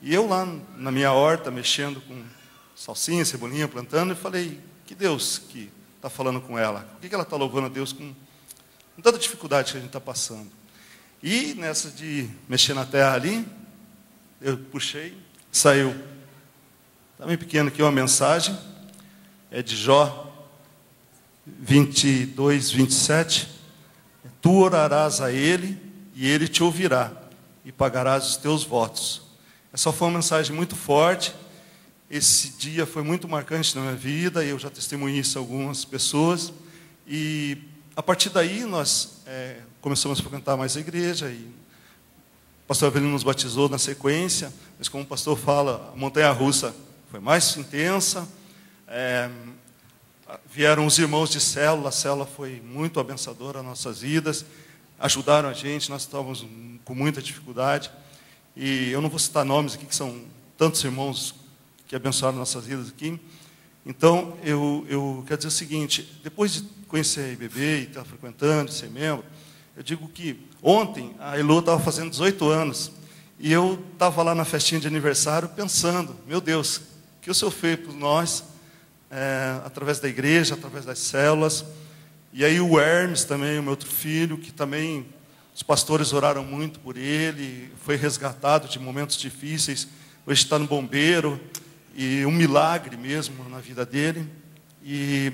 e eu lá na minha horta, mexendo com salsinha, cebolinha, plantando, e falei, que Deus que está falando com ela? Por que ela está louvando a Deus com tanta dificuldade que a gente está passando? E nessa de mexer na terra ali, eu puxei, saiu, está bem pequeno aqui, uma mensagem, é de Jó 22, 27, tu orarás a ele, e ele te ouvirá, e pagarás os teus votos. Essa foi uma mensagem muito forte. Esse dia foi muito marcante na minha vida, e eu já testemunhei isso a algumas pessoas, e a partir daí nós começamos a frequentar mais a igreja, e o pastor Avelino nos batizou na sequência, mas como o pastor fala, a montanha-russa foi mais intensa, vieram os irmãos de célula, a célula foi muito abençoadora nas nossas vidas, ajudaram a gente, nós estávamos com muita dificuldade, e eu não vou citar nomes aqui, que são tantos irmãos que abençoaram nossas vidas aqui. Então, eu quero dizer o seguinte, depois de conhecer a IBB e estar frequentando, ser membro, eu digo que ontem a Elô estava fazendo 18 anos, e eu estava lá na festinha de aniversário pensando, meu Deus, o que o Senhor fez por nós, através da igreja, através das células. E aí o Hermes também, o meu outro filho, que também os pastores oraram muito por ele, foi resgatado de momentos difíceis, hoje está no bombeiro, e um milagre mesmo na vida dele. E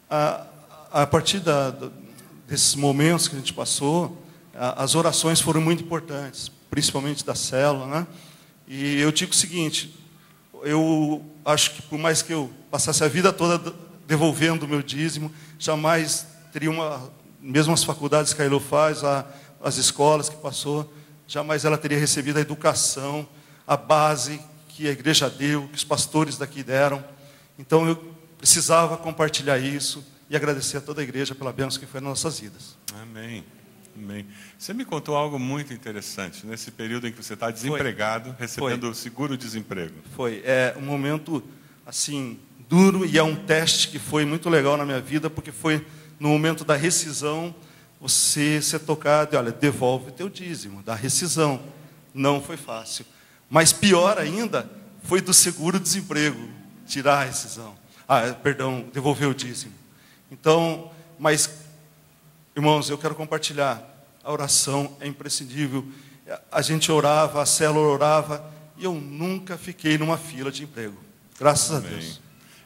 a partir desses momentos que a gente passou, as orações foram muito importantes, principalmente da célula, né? E eu digo o seguinte, eu acho que por mais que eu passasse a vida toda devolvendo o meu dízimo, jamais teria mesmo as faculdades que a Elô faz, as escolas que passou, jamais ela teria recebido a educação, a base que a igreja deu, que os pastores daqui deram. Então eu precisava compartilhar isso e agradecer a toda a igreja pela bênção que foi nas nossas vidas. Amém. Amém. Você me contou algo muito interessante, nesse período em que você está desempregado, recebendo seguro-desemprego. Foi. Um momento, assim, duro, e é um teste que foi muito legal na minha vida, porque foi no momento da rescisão, você ser tocado e, olha, devolve teu dízimo, da rescisão. Não foi fácil. Mas pior ainda, foi do seguro-desemprego, tirar a rescisão. Devolver o dízimo. Então, mas, irmãos, eu quero compartilhar. A oração é imprescindível. A gente orava, a célula orava, e eu nunca fiquei numa fila de emprego. Graças a Amém. Deus.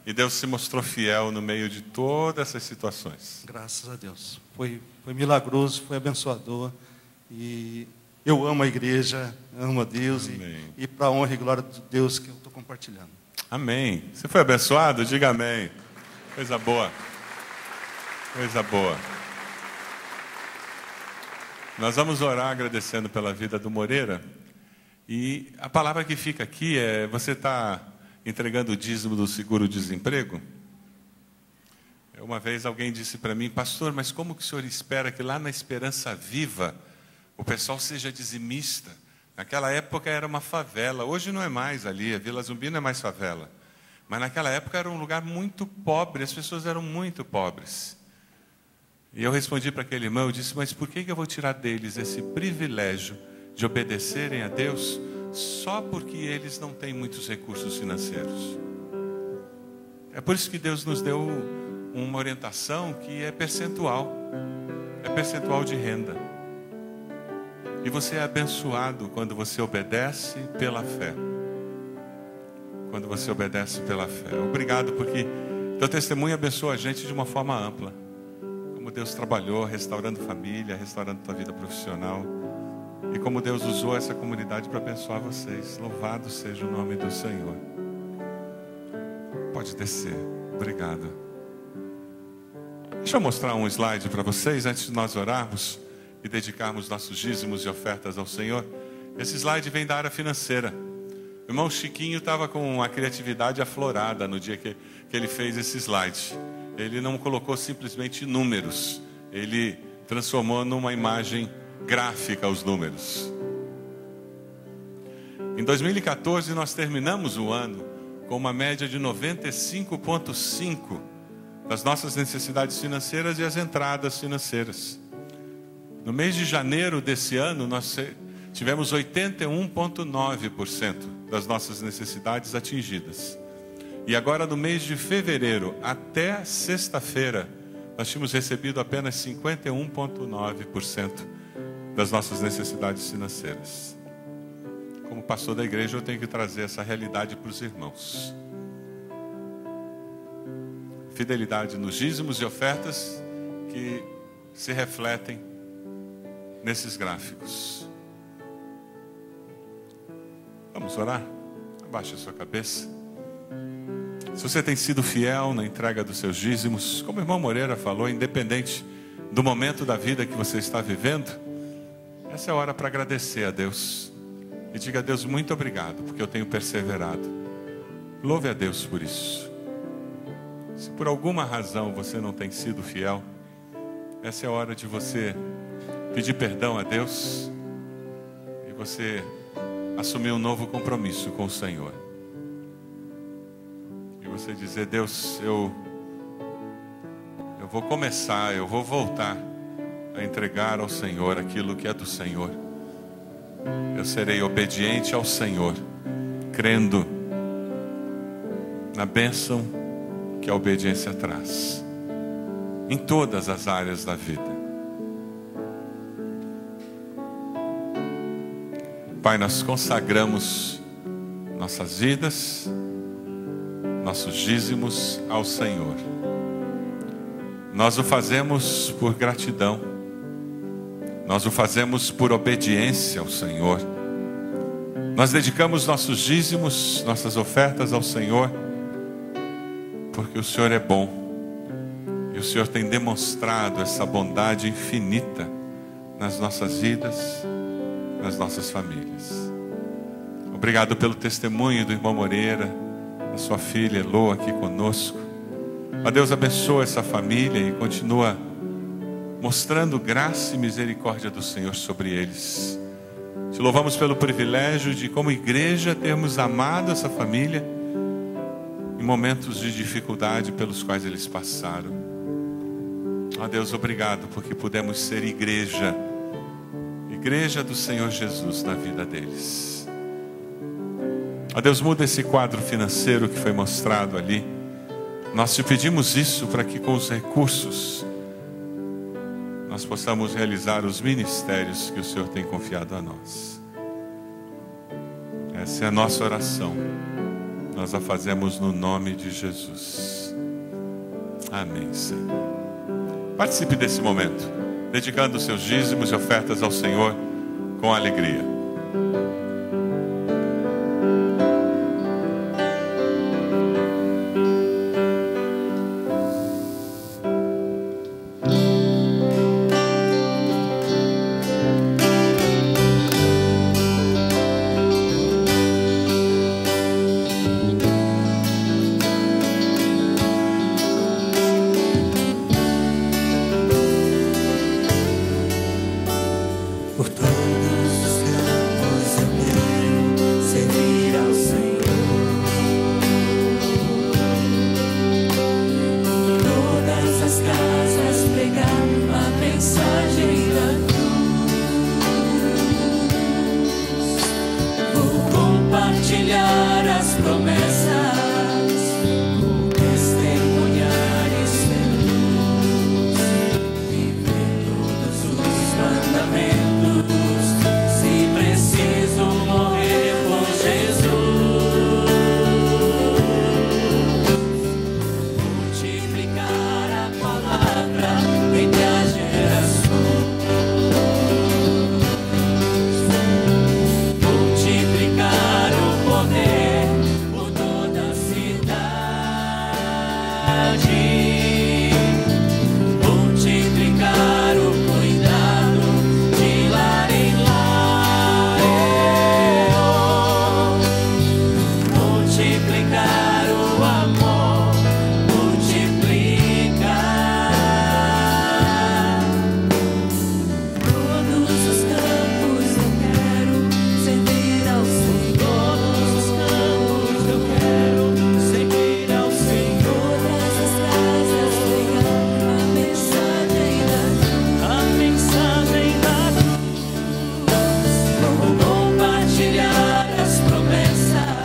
E Deus se mostrou fiel no meio de todas essas situações. Graças a Deus. Foi milagroso, foi abençoador. E eu amo a igreja, amo a Deus. E para a honra e glória de Deus que eu estou compartilhando. Amém. Você foi abençoado? Diga amém. Coisa boa. Coisa boa. Nós vamos orar agradecendo pela vida do Moreira. E a palavra que fica aqui é: você está entregando o dízimo do seguro-desemprego? Uma vez alguém disse para mim: pastor, mas como que o senhor espera que lá na Esperança Viva o pessoal seja dizimista? Naquela época era uma favela, hoje não é mais ali, a Vila Zumbi não é mais favela. Mas naquela época era um lugar muito pobre, as pessoas eram muito pobres. E eu respondi para aquele irmão, eu disse: mas por que eu vou tirar deles esse privilégio de obedecerem a Deus só porque eles não têm muitos recursos financeiros? É por isso que Deus nos deu uma orientação que é percentual de renda. E você é abençoado quando você obedece pela fé. Quando você obedece pela fé. Obrigado, porque teu testemunho abençoa a gente de uma forma ampla. Como Deus trabalhou restaurando família, restaurando tua vida profissional. E como Deus usou essa comunidade para abençoar vocês. Louvado seja o nome do Senhor. Pode descer. Obrigado. Deixa eu mostrar um slide para vocês antes de nós orarmos e dedicarmos nossos dízimos e ofertas ao Senhor. Esse slide vem da área financeira. O irmão Chiquinho estava com uma criatividade aflorada no dia que ele fez esse slide. Ele não colocou simplesmente números, ele transformou numa imagem gráfica os números. Em 2014 nós terminamos o ano com uma média de 95,5% das nossas necessidades financeiras e as entradas financeiras. No mês de janeiro desse ano, nós tivemos 81,9% das nossas necessidades atingidas. E agora, no mês de fevereiro, até sexta-feira, nós tínhamos recebido apenas 51,9% das nossas necessidades financeiras. Como pastor da igreja, eu tenho que trazer essa realidade para os irmãos. Fidelidade nos dízimos e ofertas que se refletem nesses gráficos. Vamos orar? Abaixe a sua cabeça. Se você tem sido fiel na entrega dos seus dízimos, como o irmão Moreira falou, independente do momento da vida que você está vivendo, essa é a hora para agradecer a Deus. E diga a Deus: muito obrigado, porque eu tenho perseverado. Louve a Deus por isso. Se por alguma razão você não tem sido fiel, essa é a hora de você pedir perdão a Deus e você assumir um novo compromisso com o Senhor. E você dizer: Deus, eu vou começar, eu vou voltar a entregar ao Senhor aquilo que é do Senhor. Eu serei obediente ao Senhor, crendo na bênção que a obediência traz em todas as áreas da vida. Pai, nós consagramos nossas vidas, nossos dízimos ao Senhor. Nós o fazemos por gratidão, nós o fazemos por obediência ao Senhor. Nós dedicamos nossos dízimos, nossas ofertas ao Senhor, porque o Senhor é bom e o Senhor tem demonstrado essa bondade infinita nas nossas vidas, nas nossas famílias. Obrigado pelo testemunho do irmão Moreira, da sua filha Elô aqui conosco. A Deus abençoa essa família e continua mostrando graça e misericórdia do Senhor sobre eles. Te louvamos pelo privilégio de, como igreja, termos amado essa família em momentos de dificuldade pelos quais eles passaram. Ó Deus, obrigado porque pudemos ser igreja do Senhor Jesus na vida deles. Ó Deus, muda esse quadro financeiro que foi mostrado ali. Nós te pedimos isso para que com os recursos nós nós possamos realizar os ministérios que o Senhor tem confiado a nós. Essa é a nossa oração. Nós a fazemos no nome de Jesus. Amém, Senhor. Participe desse momento, dedicando os seus dízimos e ofertas ao Senhor com alegria. Por todos os campos eu quero servir ao Senhor. Todas as casas pregar a mensagem da cruz. Vou compartilhar as promessas, vou testemunhar e ser luz, viver todos os mandamentos. Se preciso morrer por Jesus, multiplicar a palavra entre as gerações, multiplicar o poder por toda a cidade, multiplicar o cuidado de lar em lar, multiplicar o amor, multiplicar. Todos os campos eu quero servir ao Senhor. Todos os campos eu quero servir ao Senhor. Todas as casas pregar a mensagem da cruz. Vou compartilhar as promessas,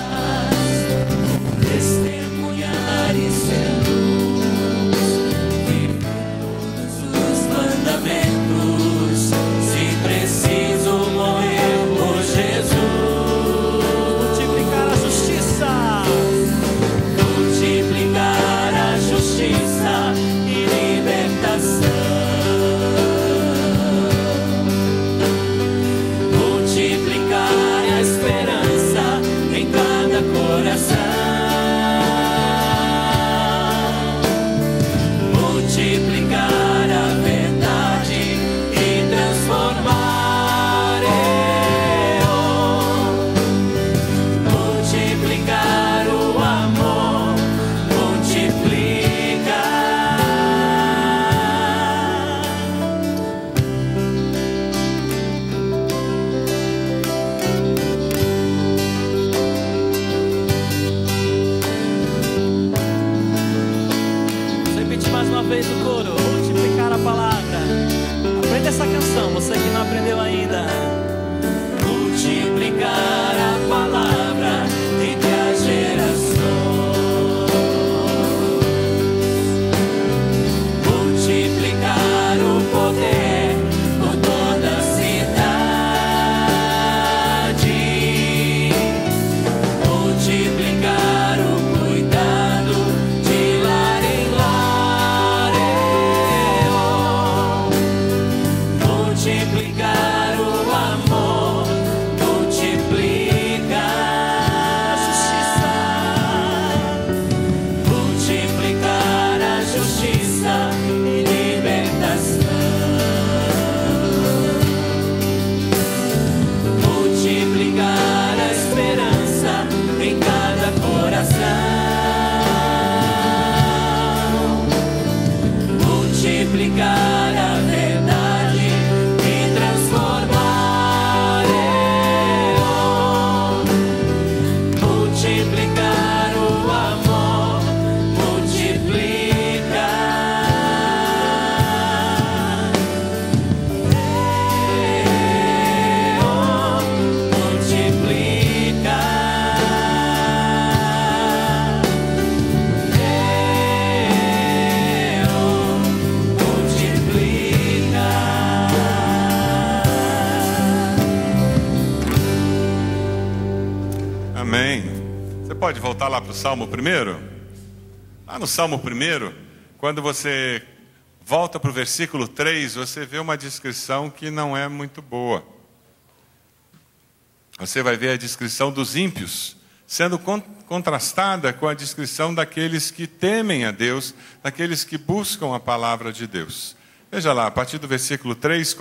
vou testemunhar e ser luz, viver todos os mandamentos. Se preciso morrer por Jesus, multiplicar a justiça, multiplicar a justiça e libertação, multiplicar a esperança em cada coração, multiplicar a verdade e transformar multiplicar o amor, multiplicar. Vou repetir mais uma vez o coro. Multiplicar a palavra. Aprenda essa canção, você que não aprendeu ainda. Multiplicar a palavra entre as gerações, multiplicar o poder por toda a cidade, multiplicar o cuidado de lar em lar, multiplicar o pode voltar lá para o Salmo 1? Lá no Salmo 1, quando você volta para o versículo 3, você vê uma descrição que não é muito boa. Você vai ver a descrição dos ímpios, sendo contrastada com a descrição daqueles que temem a Deus, daqueles que buscam a palavra de Deus. Veja lá, a partir do versículo 3,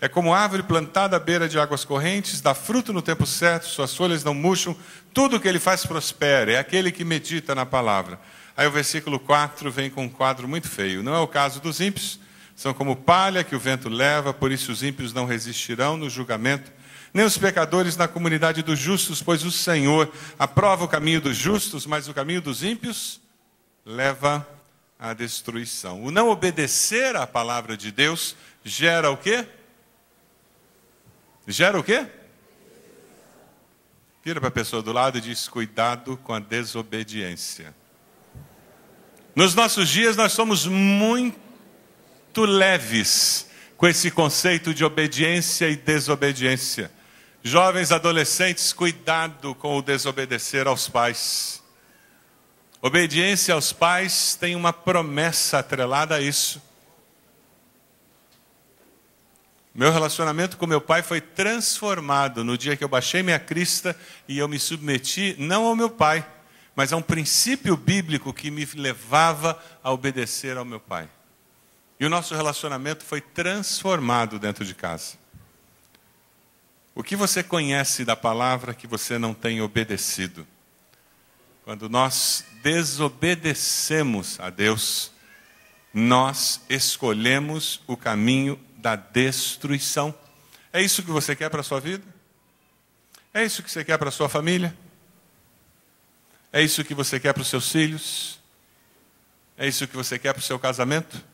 é como árvore plantada à beira de águas correntes, dá fruto no tempo certo, suas folhas não murcham, tudo o que ele faz prospera, é aquele que medita na palavra. Aí o versículo 4 vem com um quadro muito feio. Não é o caso dos ímpios, são como palha que o vento leva, por isso os ímpios não resistirão no julgamento, nem os pecadores na comunidade dos justos, pois o Senhor aprova o caminho dos justos, mas o caminho dos ímpios leva à destruição. O não obedecer à palavra de Deus gera o quê? Gera o quê? Vira para a pessoa do lado e diz: cuidado com a desobediência. Nos nossos dias nós somos muito leves com esse conceito de obediência e desobediência. Jovens, adolescentes, cuidado com o desobedecer aos pais. Obediência aos pais tem uma promessa atrelada a isso. Meu relacionamento com meu pai foi transformado no dia que eu baixei minha crista e eu me submeti não ao meu pai, mas a um princípio bíblico que me levava a obedecer ao meu pai. E o nosso relacionamento foi transformado dentro de casa. O que você conhece da palavra que você não tem obedecido? Quando nós desobedecemos a Deus, nós escolhemos o caminho da destruição. É isso que você quer para a sua vida? É isso que você quer para a sua família? É isso que você quer para os seus filhos? É isso que você quer para o seu casamento?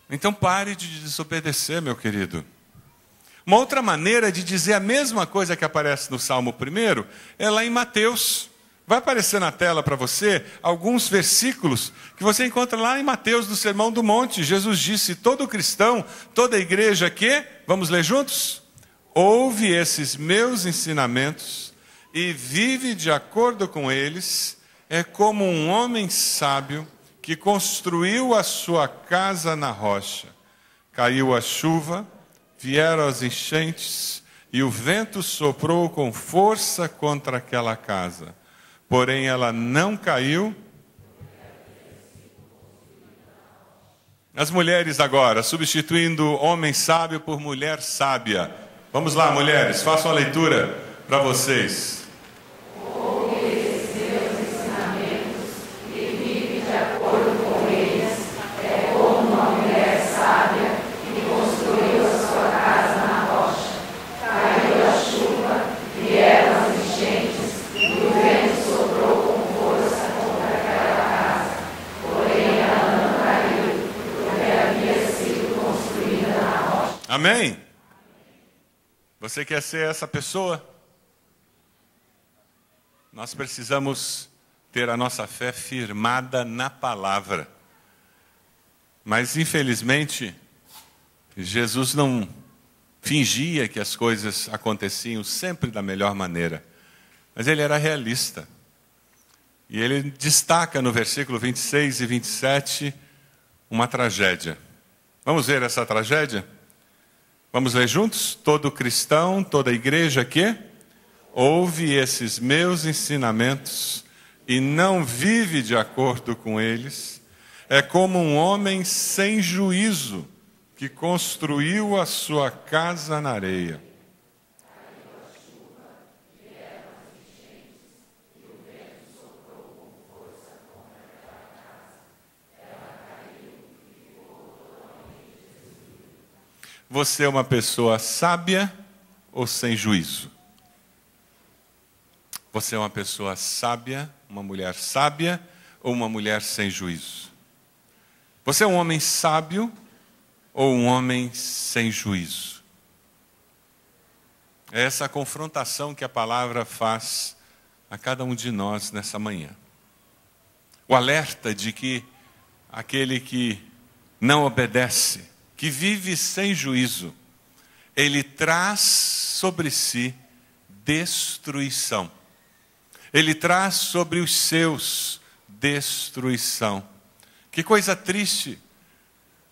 Então pare de desobedecer, meu querido. Uma outra maneira de dizer a mesma coisa que aparece no Salmo 1 é lá em Mateus. Vai aparecer na tela para você alguns versículos que você encontra lá em Mateus, do Sermão do Monte. Jesus disse: todo cristão, toda igreja que, vamos ler juntos? Ouve esses meus ensinamentos e vive de acordo com eles, é como um homem sábio que construiu a sua casa na rocha. Caiu a chuva, vieram as enchentes e o vento soprou com força contra aquela casa. Porém, ela não caiu. As mulheres agora, substituindo homem sábio por mulher sábia. Vamos lá, mulheres, façam a leitura para vocês. Amém? Você quer ser essa pessoa? Nós precisamos ter a nossa fé firmada na palavra. Mas, infelizmente, Jesus não fingia que as coisas aconteciam sempre da melhor maneira. Mas ele era realista. E ele destaca no versículo 26 e 27 uma tragédia. Vamos ver essa tragédia? Vamos ler juntos? Todo cristão, toda igreja que ouve esses meus ensinamentos e não vive de acordo com eles, é como um homem sem juízo que construiu a sua casa na areia. Você é uma pessoa sábia ou sem juízo? Você é uma pessoa sábia, uma mulher sábia ou uma mulher sem juízo? Você é um homem sábio ou um homem sem juízo? É essa confrontação que a palavra faz a cada um de nós nessa manhã. O alerta de que aquele que não obedece, que vive sem juízo, ele traz sobre si destruição. Ele traz sobre os seus destruição. Que coisa triste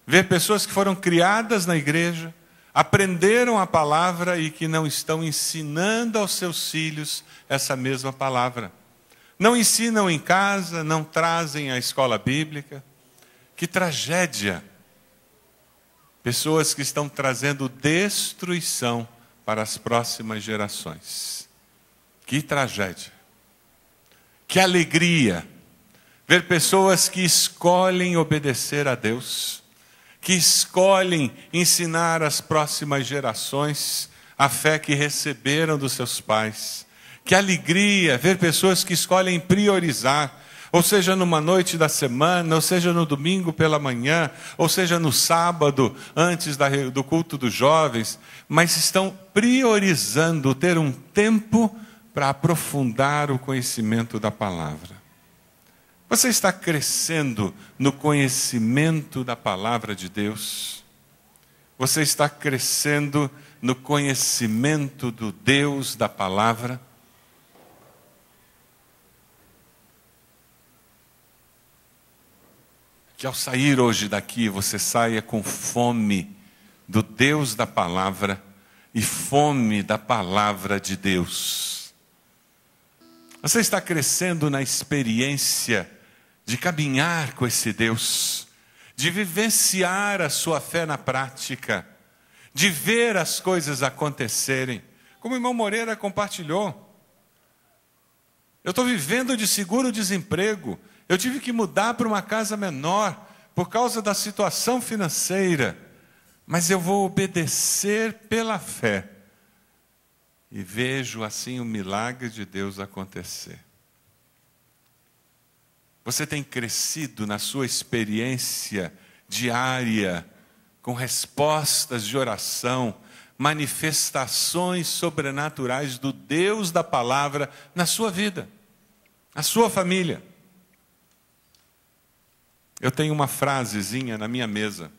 ver pessoas que foram criadas na igreja, aprenderam a palavra e que não estão ensinando aos seus filhos essa mesma palavra. Não ensinam em casa, não trazem à escola bíblica. Que tragédia! Pessoas que estão trazendo destruição para as próximas gerações. Que tragédia! Que alegria ver pessoas que escolhem obedecer a Deus, que escolhem ensinar às próximas gerações a fé que receberam dos seus pais. Que alegria ver pessoas que escolhem priorizar, ou seja, numa noite da semana, ou seja, no domingo pela manhã, ou seja, no sábado, antes do culto dos jovens, mas estão priorizando ter um tempo para aprofundar o conhecimento da palavra. Você está crescendo no conhecimento da palavra de Deus? Você está crescendo no conhecimento do Deus da palavra? Que ao sair hoje daqui, você saia com fome do Deus da palavra e fome da palavra de Deus. Você está crescendo na experiência de caminhar com esse Deus, de vivenciar a sua fé na prática, de ver as coisas acontecerem. Como o irmão Moreira compartilhou, eu estou vivendo de seguro-desemprego, eu tive que mudar para uma casa menor por causa da situação financeira, mas eu vou obedecer pela fé e vejo assim o milagre de Deus acontecer. Você tem crescido na sua experiência diária, com respostas de oração, manifestações sobrenaturais do Deus da palavra na sua vida, na sua família. Eu tenho uma frasezinha na minha mesa,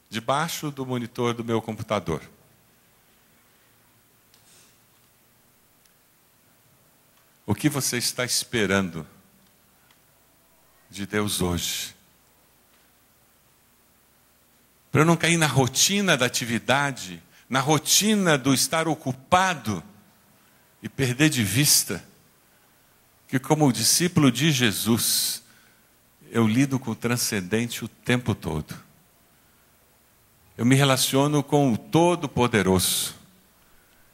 debaixo do monitor do meu computador. O que você está esperando de Deus hoje? Para eu não cair na rotina da atividade, na rotina do estar ocupado e perder de vista que, como discípulo de Jesus, eu lido com o transcendente o tempo todo. Eu me relaciono com o Todo-Poderoso.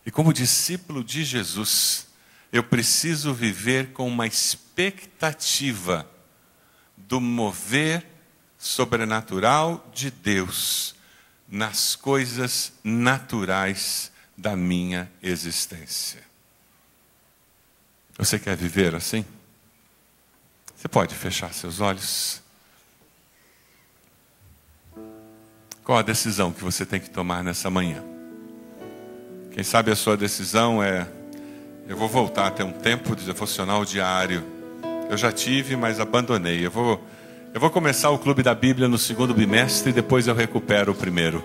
E como discípulo de Jesus, eu preciso viver com uma expectativa do mover sobrenatural de Deus nas coisas naturais da minha existência. Você quer viver assim? Você pode fechar seus olhos? Qual a decisão que você tem que tomar nessa manhã? Quem sabe a sua decisão é: eu vou voltar a ter um tempo de devocional diário. Eu já tive, mas abandonei. Eu vou começar o Clube da Bíblia no segundo bimestre e depois eu recupero o primeiro.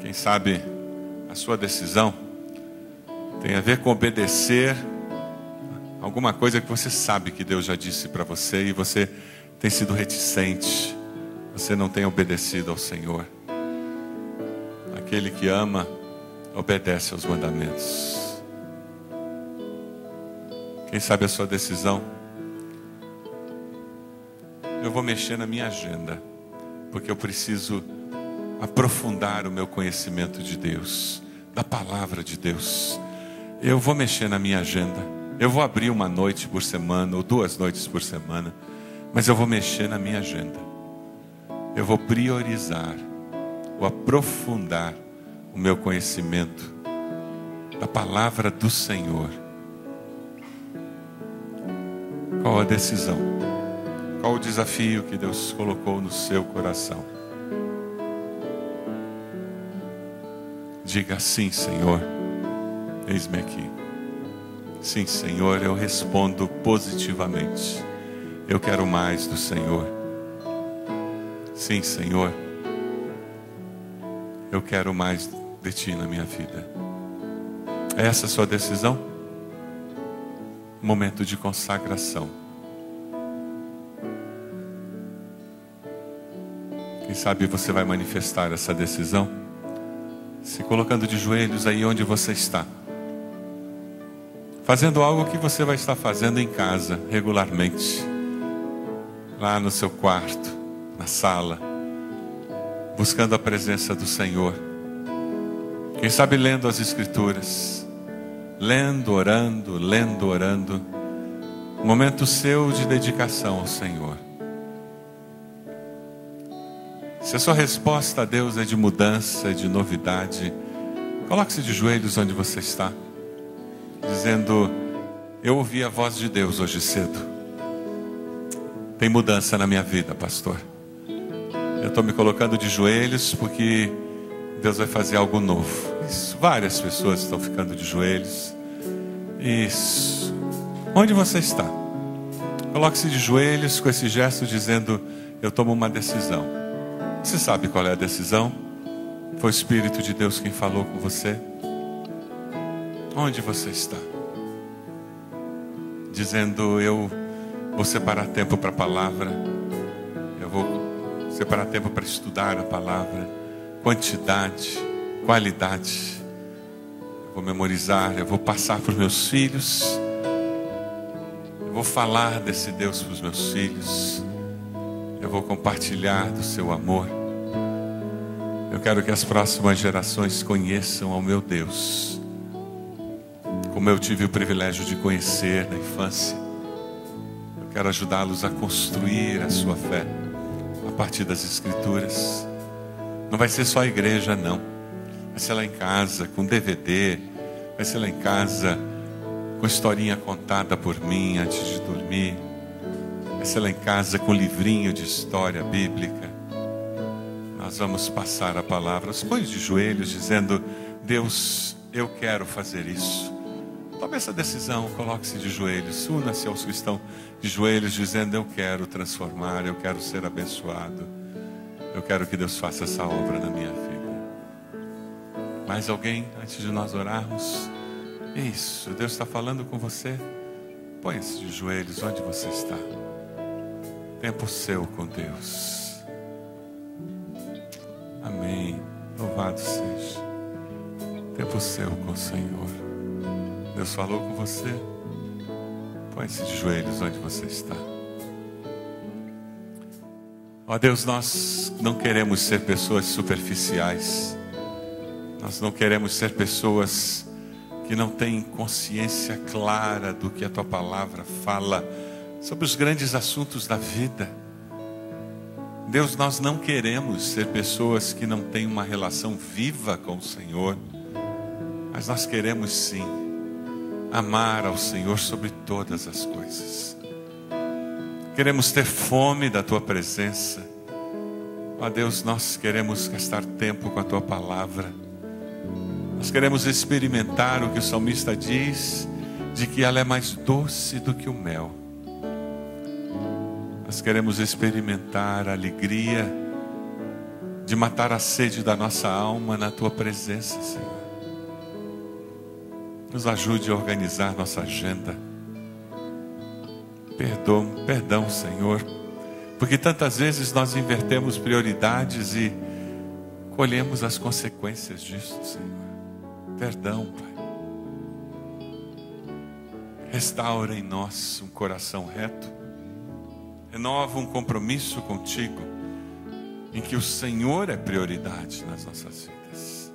Quem sabe a sua decisão tem a ver com obedecer alguma coisa que você sabe que Deus já disse para você e você tem sido reticente. Você não tem obedecido ao Senhor. Aquele que ama, obedece aos mandamentos. Quem sabe a sua decisão? Eu vou mexer na minha agenda, porque eu preciso aprofundar o meu conhecimento de Deus, da palavra de Deus. Eu vou mexer na minha agenda. Eu vou abrir uma noite por semana, ou 2 noites por semana, mas eu vou mexer na minha agenda. Eu vou priorizar, vou aprofundar o meu conhecimento da palavra do Senhor. Qual a decisão? Qual o desafio que Deus colocou no seu coração? Diga: sim, Senhor, eis-me aqui. Sim, Senhor, eu respondo positivamente. Eu quero mais do Senhor. Sim, Senhor, eu quero mais de Ti na minha vida. É essa a sua decisão? momento de consagração. Quem sabe você vai manifestar essa decisão se colocando de joelhos aí onde você está, fazendo algo que você vai estar fazendo em casa regularmente, lá no seu quarto, na sala, buscando a presença do Senhor. Quem sabe lendo as Escrituras, lendo, orando, momento seu de dedicação ao Senhor. Se a sua resposta a Deus é de mudança, é de novidade, coloque-se de joelhos onde você está, dizendo: eu ouvi a voz de Deus hoje cedo. Tem mudança na minha vida, pastor. Eu estou me colocando de joelhos porque Deus vai fazer algo novo. Isso, várias pessoas estão ficando de joelhos. Isso. Onde você está? Coloque-se de joelhos com esse gesto dizendo: eu tomo uma decisão. Você sabe qual é a decisão? Foi o Espírito de Deus quem falou com você? Onde você está? Dizendo: eu vou separar tempo para a palavra. Eu vou separar tempo para estudar a palavra. Quantidade, qualidade. Eu vou memorizar, eu vou passar para os meus filhos. Eu vou falar desse Deus para os meus filhos. Eu vou compartilhar do seu amor. Eu quero que as próximas gerações conheçam ao meu Deus, como eu tive o privilégio de conhecer na infância. Eu quero ajudá-los a construir a sua fé a partir das Escrituras. Não vai ser só a igreja, não. Vai ser lá em casa com DVD. Vai ser lá em casa com historinha contada por mim antes de dormir. Vai ser lá em casa com livrinho de história bíblica. Nós vamos passar a palavra. Põe de joelhos dizendo: Deus, eu quero fazer isso. Tome essa decisão, coloque-se de joelhos. Una-se aos que estão de joelhos dizendo: eu quero transformar, eu quero ser abençoado. Eu quero que Deus faça essa obra na minha vida. Mais alguém antes de nós orarmos? Isso, Deus está falando com você. Põe-se de joelhos onde você está. Tempo seu com Deus. Amém. Louvado seja. Tempo seu com o Senhor. Deus falou com você. Põe-se de joelhos onde você está. Ó Deus, nós não queremos ser pessoas superficiais. Nós não queremos ser pessoas que não têm consciência clara do que a Tua palavra fala sobre os grandes assuntos da vida. Deus, nós não queremos ser pessoas que não têm uma relação viva com o Senhor, mas nós queremos sim amar ao Senhor sobre todas as coisas. Queremos ter fome da Tua presença. Ó Deus, nós queremos gastar tempo com a Tua palavra. Nós queremos experimentar o que o salmista diz, de que ela é mais doce do que o mel. Nós queremos experimentar a alegria de matar a sede da nossa alma na Tua presença, Senhor. Nos ajude a organizar nossa agenda. Perdão, Senhor, porque tantas vezes nós invertemos prioridades e colhemos as consequências disso, Senhor. Perdão, Pai. Restaura em nós um coração reto. Renova um compromisso contigo, em que o Senhor é prioridade nas nossas vidas.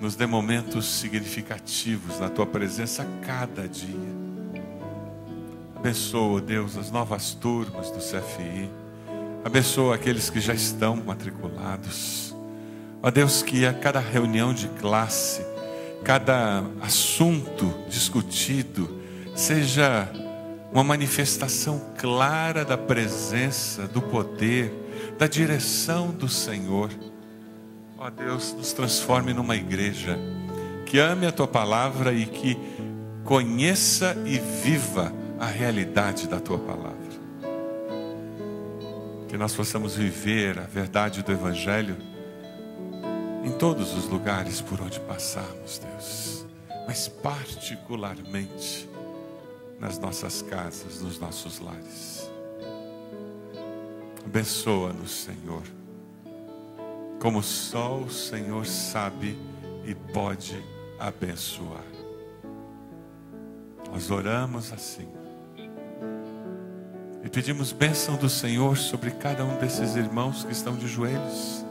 Nos dê momentos significativos na Tua presença cada dia. Abençoa, Deus, as novas turmas do CFI. Abençoa aqueles que já estão matriculados. Ó Deus, que a cada reunião de classe, cada assunto discutido, seja uma manifestação clara da presença, do poder, da direção do Senhor. Ó Deus, nos transforme numa igreja que ame a Tua palavra e que conheça e viva a realidade da Tua palavra. Que nós possamos viver a verdade do Evangelho em todos os lugares por onde passarmos, Deus, mas particularmente nas nossas casas, nos nossos lares. Abençoa-nos, Senhor, como só o Senhor sabe e pode abençoar. Nós oramos assim e pedimos bênção do Senhor sobre cada um desses irmãos que estão de joelhos.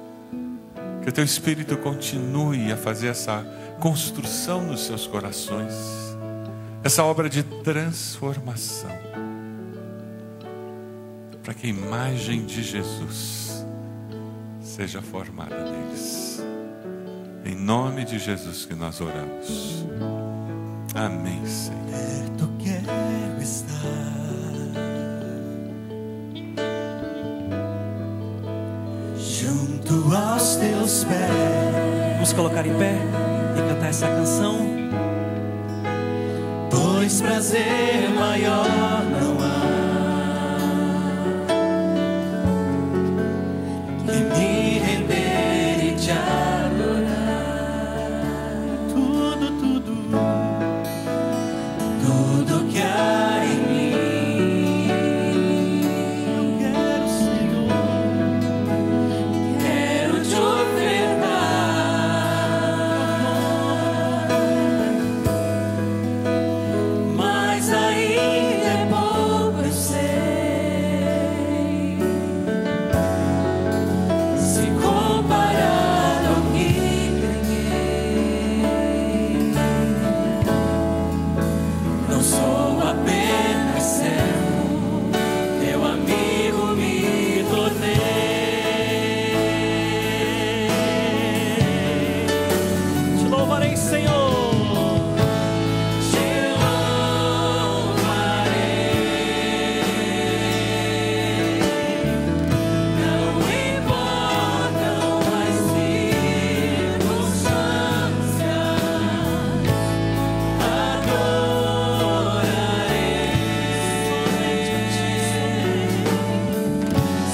Que o Teu Espírito continue a fazer essa construção nos seus corações, essa obra de transformação, para que a imagem de Jesus seja formada neles. Em nome de Jesus que nós oramos. Amém, Senhor. Perto quero estar, junto aos teus pés. Vamos colocar em pé e cantar essa canção. Pois prazer maior não há que me render e te adorar. Tudo que há em mim, eu quero, Senhor, quero te ofertar. Mas ainda é pouco, eu sei, se comparado ao que ganhei. Não sou apenas servo, teu amigo me tornei. Te louvarei, Senhor. Te louvarei, não importam as circunstâncias,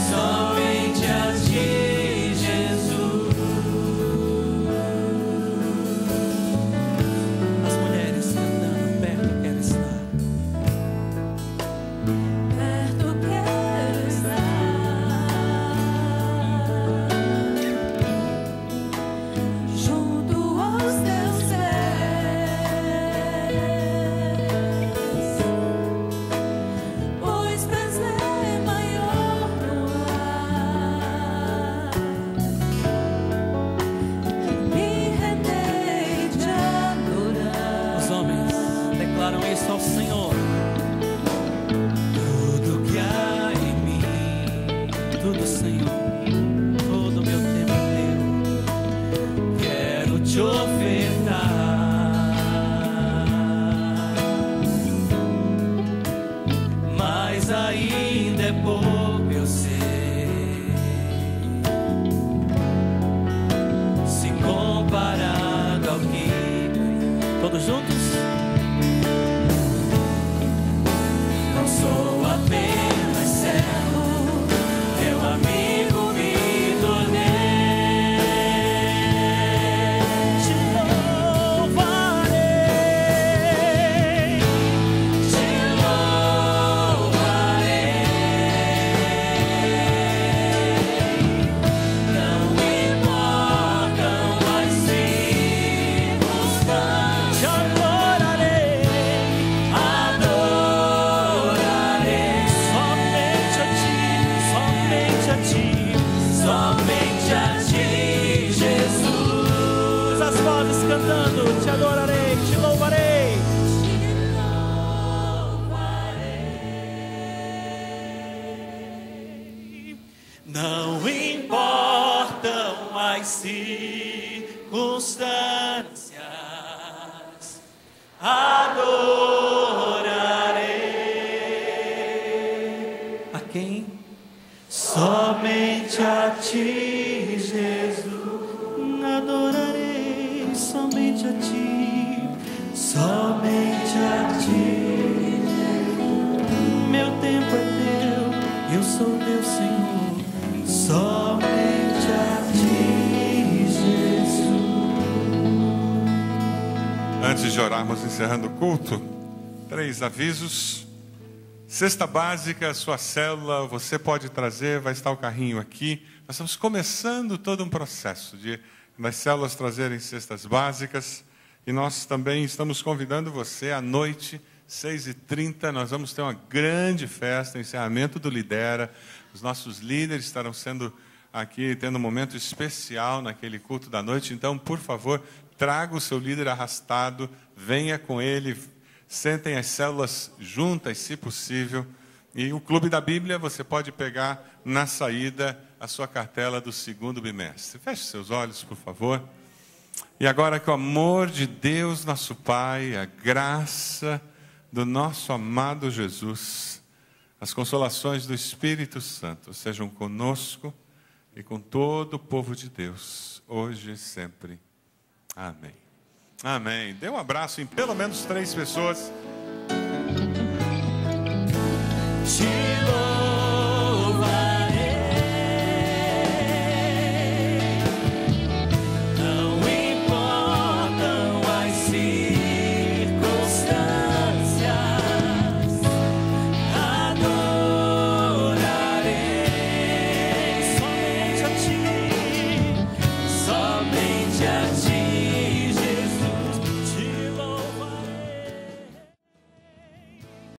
somente a ti, Jesus. As mulheres cantando, perto quero estar. Perto quero estar, junto aos teus pés, pois prazer maior não há que me render e te adorar. Os homens declaram isso ao Senhor. Tudo que há em mim, Tudo, Senhor, todo meu tempo é teu. quero te ofertar. Mas ainda é pouco, eu sei, se comparado ao que ganhei. Todos juntos? Não sou apenas servo, teu amigo me tornei. Te louvarei, te louvarei. Não importam as circunstâncias, te adorarei, adorarei. Somente a ti, somente a ti. Somente a ti, Jesus. As vozes cantando, te adorarei, te louvarei. Não importam as circunstâncias, adorarei. A quem? Somente a ti, Jesus. Adorarei, somente a ti. Somente a ti, Meu tempo é teu, eu sou teu Senhor. somente a ti, Jesus. Antes de orarmos encerrando o culto, 3 avisos. Cesta básica, sua célula, você pode trazer, vai estar o carrinho aqui. Nós estamos começando todo um processo das células trazerem cestas básicas. E nós também estamos convidando você à noite, 6h30, nós vamos ter uma grande festa, encerramento do Lidera. Os nossos líderes estarão sendo aqui, tendo um momento especial naquele culto da noite. Então, por favor, traga o seu líder arrastado, venha com ele, sentem as células juntas, se possível. E o Clube da Bíblia, você pode pegar na saída a sua cartela do 2º bimestre. Feche seus olhos, por favor. E agora que o amor de Deus, nosso Pai, a graça do nosso amado Jesus, as consolações do Espírito Santo sejam conosco e com todo o povo de Deus, hoje e sempre. Amém. Amém. Dê um abraço em pelo menos 3 pessoas. Te louvarei, não importam as circunstâncias, adorarei somente a ti, somente a ti.